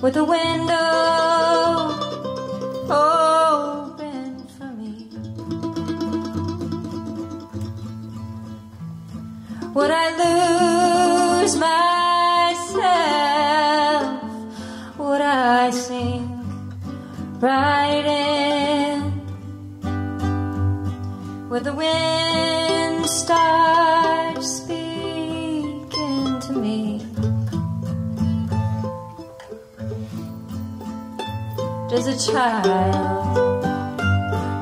with the window open for me. Would I lose myself? Would I sink right in? Would the wind start speaking to me? Does a child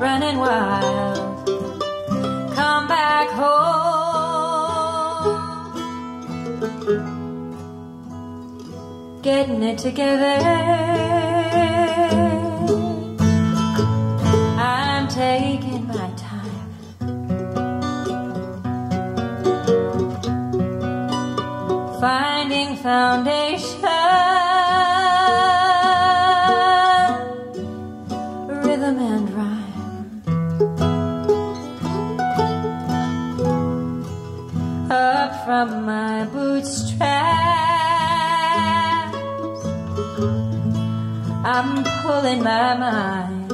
running wild come back home, getting it together? I'm taking my time, finding foundation, rhythm and rhyme, up from my bootstraps. I'm pulling my mind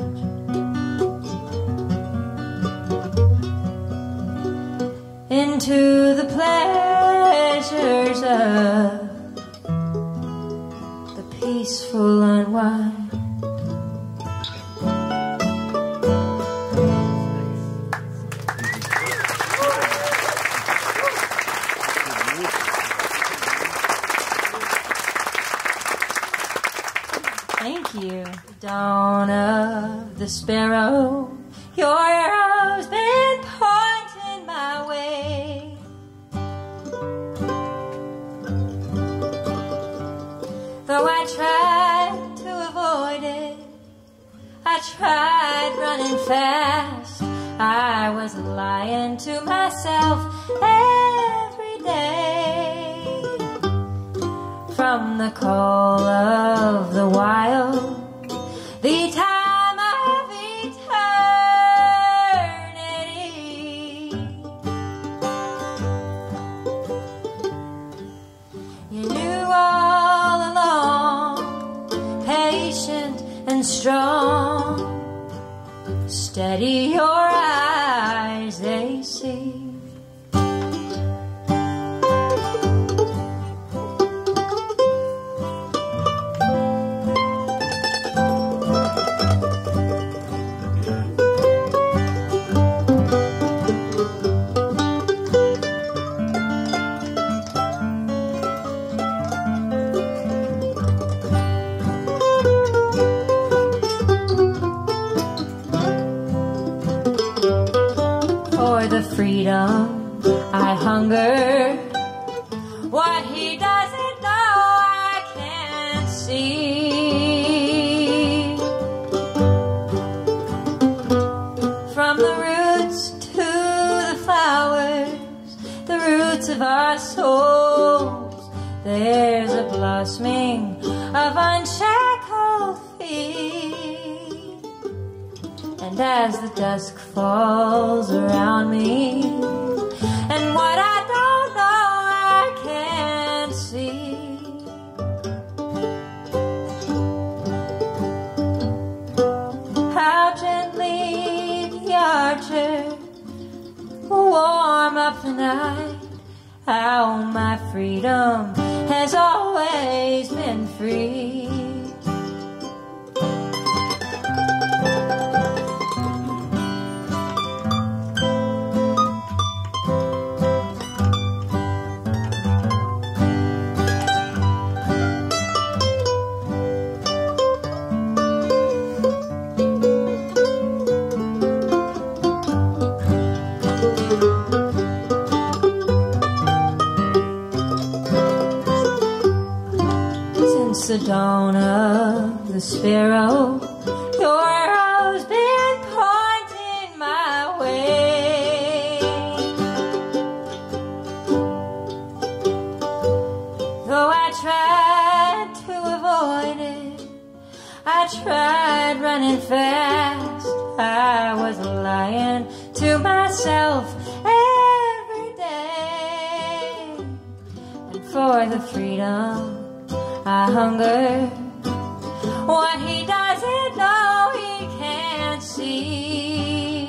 into the pleasures of the peaceful unwind. Thank you. Dawn of the sparrow, your arrow's been pointing my way. Though I tried to avoid it, I tried running fast, I was lying to myself every day. From the call of the wild, the time of eternity, you knew all along, patient and strong, steady your eyes, they see. Freedom, I hunger. What he doesn't know, I can't see. From the roots to the flowers, the roots of our souls, there's a blossoming of unshackled feet. And as the dusk falls around me, and what I don't know I can't see, how gently the archer will warm up the night, how my freedom has always been free. The dawn of the sparrow, your arrow's been pointing my way. Though I tried to avoid it, I tried running fast, I was lying to myself every day. And for the freedom I hunger, what he doesn't know he can't see.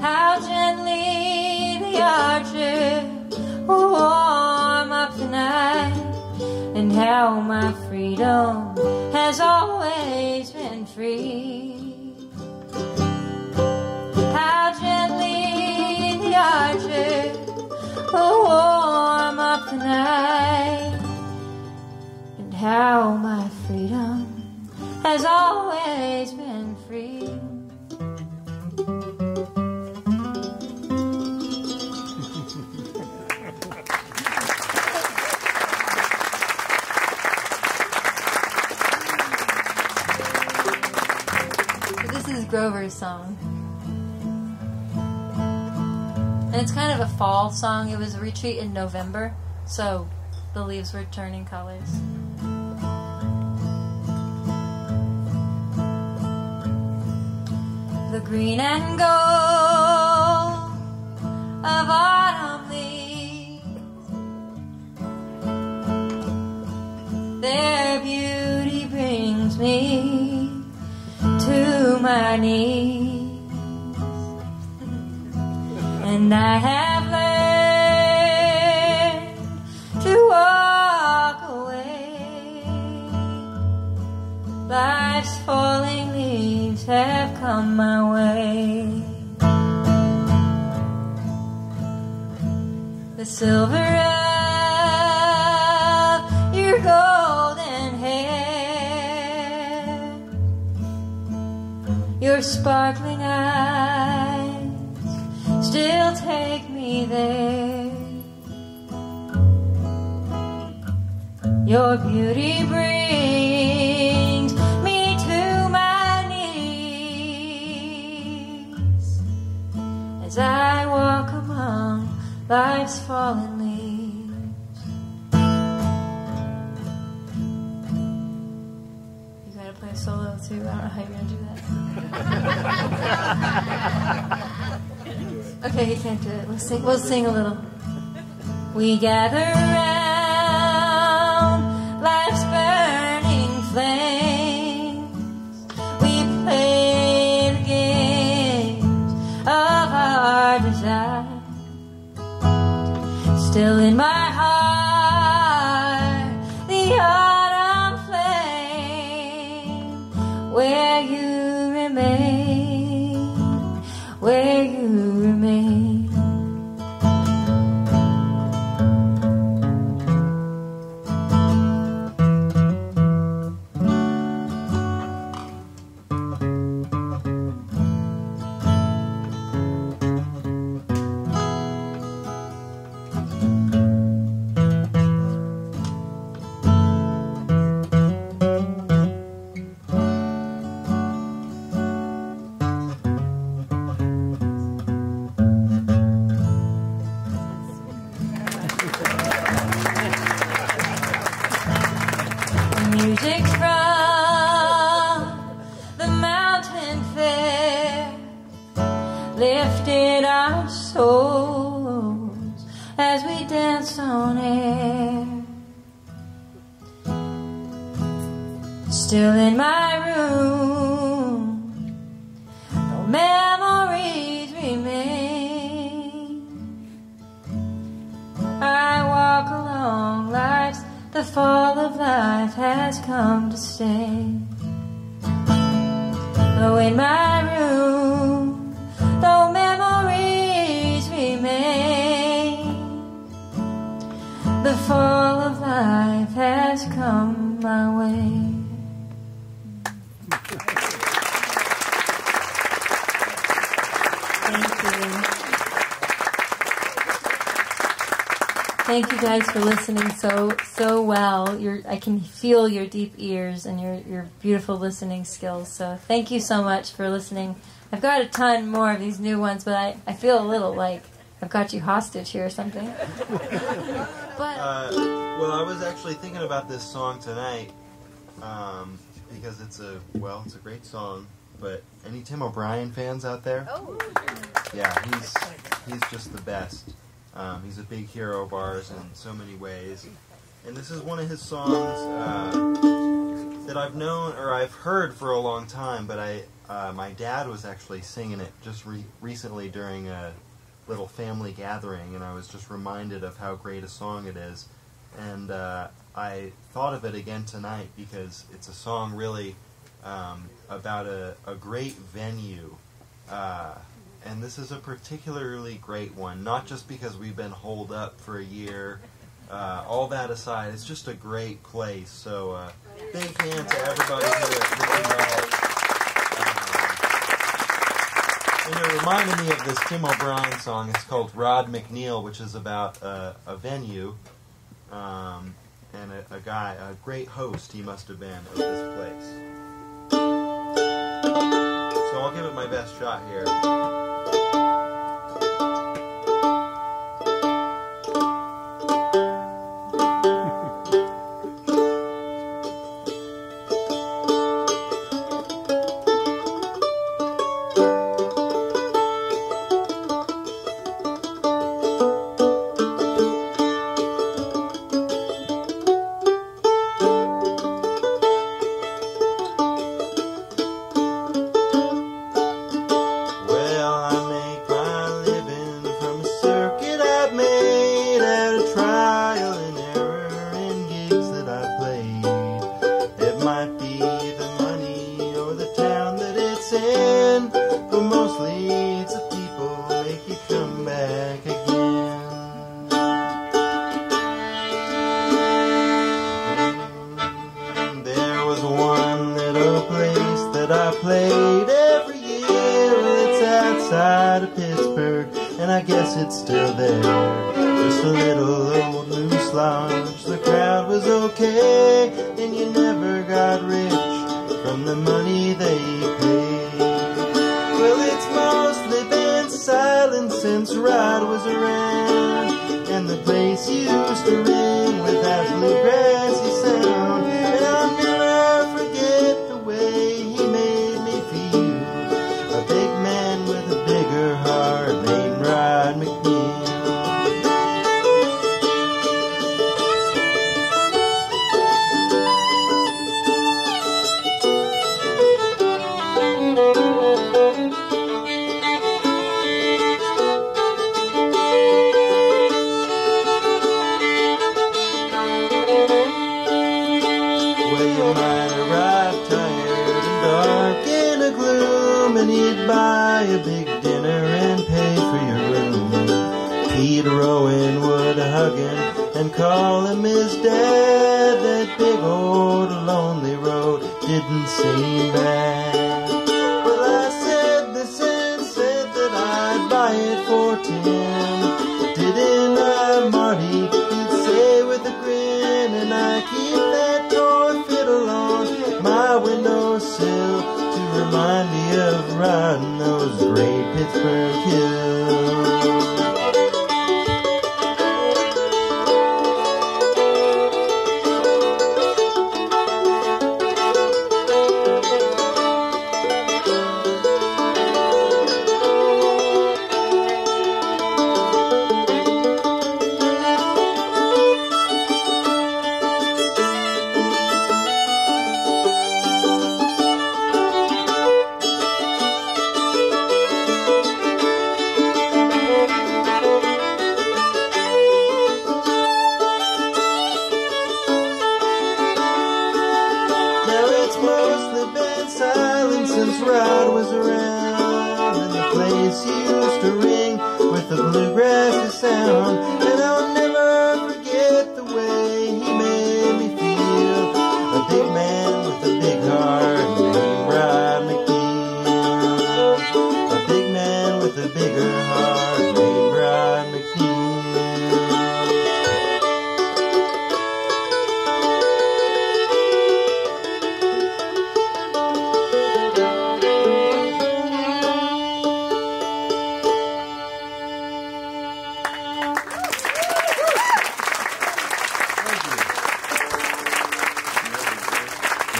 How gently the archer will warm up the night, and how my freedom has always been free. How gently the archer will warm up the night, and how my freedom has always been free. Grover's song. And it's kind of a fall song. It was a retreat in November, so the leaves were turning colors. The green and gold of autumn leaves, their beauty brings me to my knees, and I have learned to walk away. Life's falling leaves have come my way. The silver of your golden hair, your sparkling eyes still take me there. Your beauty brings me to my knees as I walk among life's fallen leaves. You gotta play a solo too. I don't know how you're gonna do that. Okay, he can't do it. We'll sing a little. We gather round life's burning flames. We play the games of our desire. Still in my heart, the autumn flame, where you remain, where you remain. Music from the mountain fair lifted our souls as we danced on air. Still in my room, no memories remain. I walk along life's the fall of life has come to stay. Though in my room, though memories remain, the fall of life has come my way. Thank you. Thank you guys for listening so well. I can feel your deep ears and your beautiful listening skills. So thank you so much for listening. I've got a ton more of these new ones, but I feel a little like I've got you hostage here or something. But well, I was actually thinking about this song tonight because it's a great song. But any Tim O'Brien fans out there? Oh. Yeah, he's just the best. He's a big hero of ours in so many ways. And this is one of his songs that I've known, or I've heard for a long time, but my dad was actually singing it just recently during a little family gathering, and I was just reminded of how great a song it is. And I thought of it again tonight because it's a song really about a great venue. And this is a particularly great one, not just because we've been holed up for a year. All that aside, it's just a great place. So big hand to everybody here at Riverdog. And it reminded me of this Tim O'Brien song. It's called Rod McNeil, which is about a venue and a guy, a great host he must have been of this place. So I'll give it my best shot here.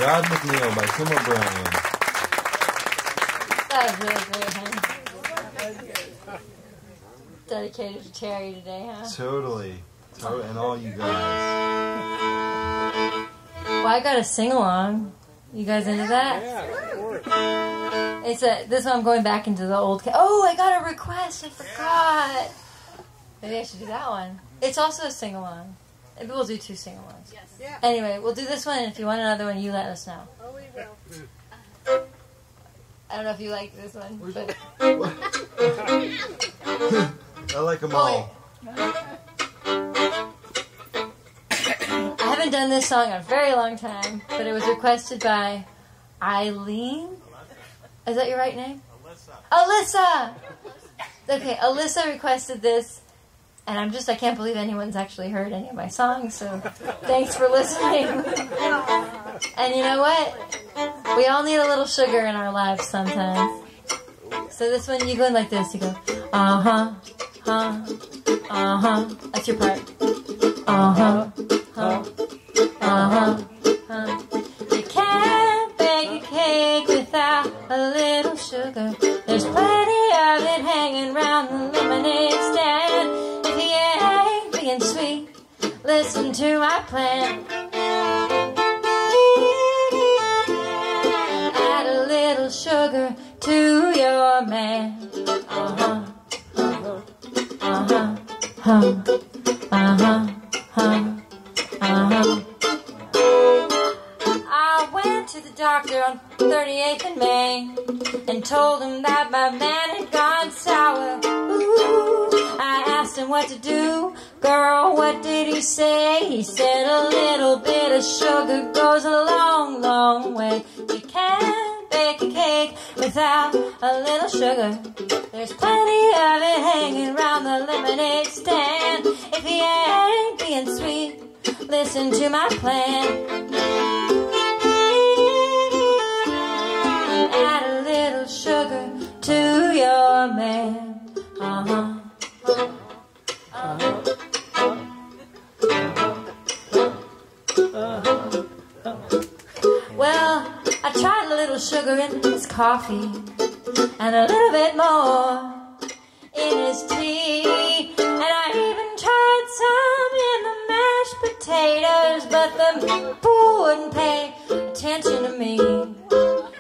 Rod McNeil by Tim O'Brien. That was really great, huh? Dedicated to Terry today, huh? Totally. And all you guys. Well, I got a sing-along. You guys into that? Yeah, of course. This one I'm going back into the old... Oh, I got a request. I forgot. Maybe I should do that one. It's also a sing-along. Maybe we'll do 2 sing-alongs. Yes. Yeah. Anyway, we'll do this one, and if you want another one, you let us know. Oh, we will. I don't know if you like this one, but... I like them all. I haven't done this song in a very long time, but it was requested by Eileen. Is that your right name? Alyssa! Okay, Alyssa requested this, and I can't believe anyone's actually heard any of my songs, so thanks for listening. And you know what? We all need a little sugar in our lives sometimes. So this one, you go in like this, you go, uh-huh, uh-huh, that's your part. Uh-huh, uh-huh, You can't bake a cake without a little sugar. There's plenty of it hanging round the lemonade stand. If you ain't being sweet, listen to my plan. Add a little sugar to your man. Uh-huh, uh-huh, uh-huh, uh-huh. I went to the doctor on 38th and Main and told him that my man had gone sour. Ooh, I asked him what to do. Girl, what did he say? He said a little bit of sugar goes a long, long way. You can't bake a cake without a little sugar. There's plenty of it hanging round the lemonade stand. If he ain't being sweet, listen to my plan. Add a little sugar to your man. Uh-huh. Well, I tried a little sugar in his coffee and a little bit more in his tea, and I even tried some in the mashed potatoes, but the people wouldn't pay attention to me. You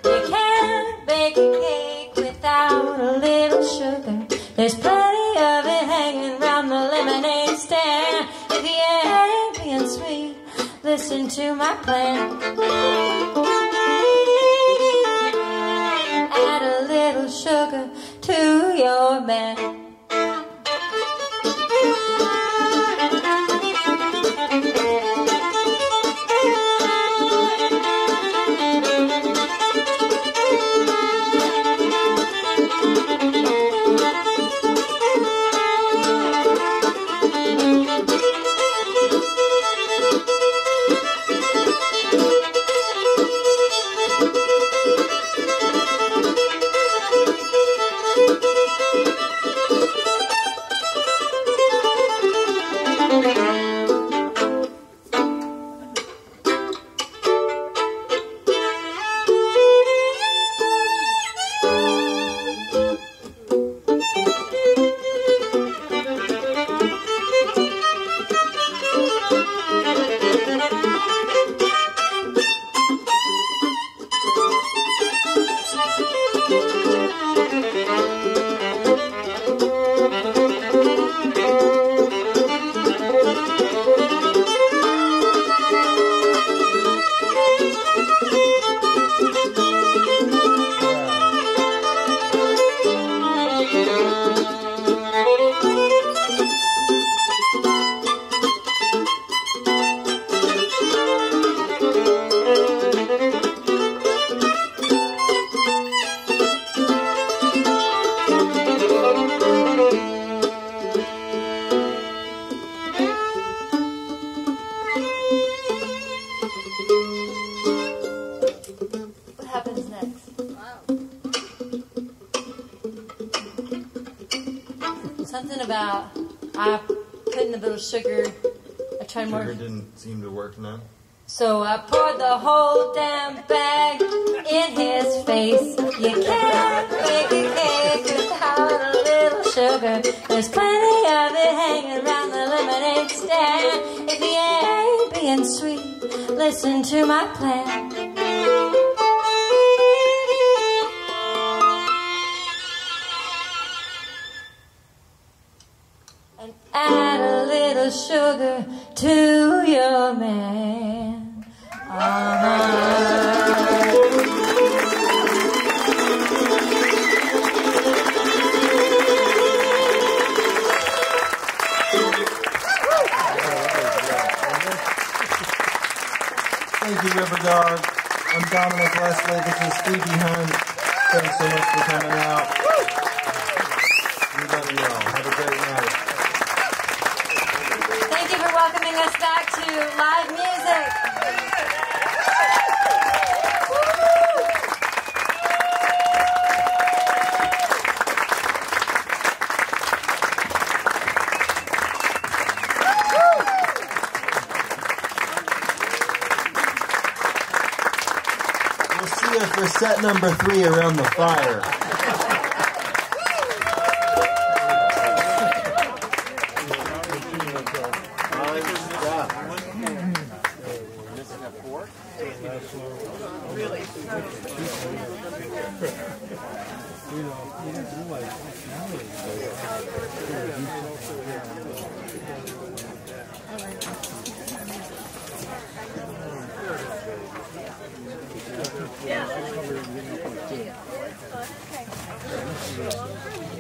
can't bake a cake without a little sugar. There's plenty of it hanging round the lemonade stand. If you ain't being sweet, listen to my plan. Add a little sugar to your man. Something about I putting a little sugar. I tried more. Sugar didn't seem to work now. So I poured the whole damn bag in his face. You can't bake a cake without a little sugar. there's plenty of it hanging around the lemonade stand. If you ain't being sweet, listen to my plan. And add a little sugar to your man. Thank you, Riverdog. I'm Dominick Leslie. This is Pheobe Hunt. Thanks so much for coming out. You got it well. Have a great night. Thank you for welcoming us back to live music. We'll see you for set number 3 around the fire.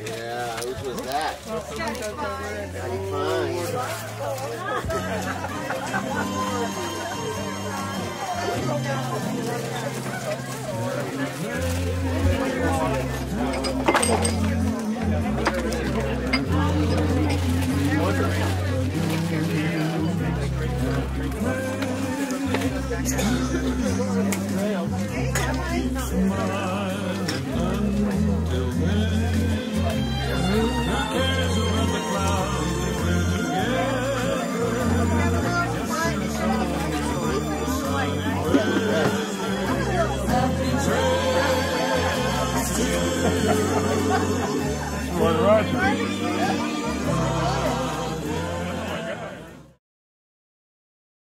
Yeah, which was that? Fine.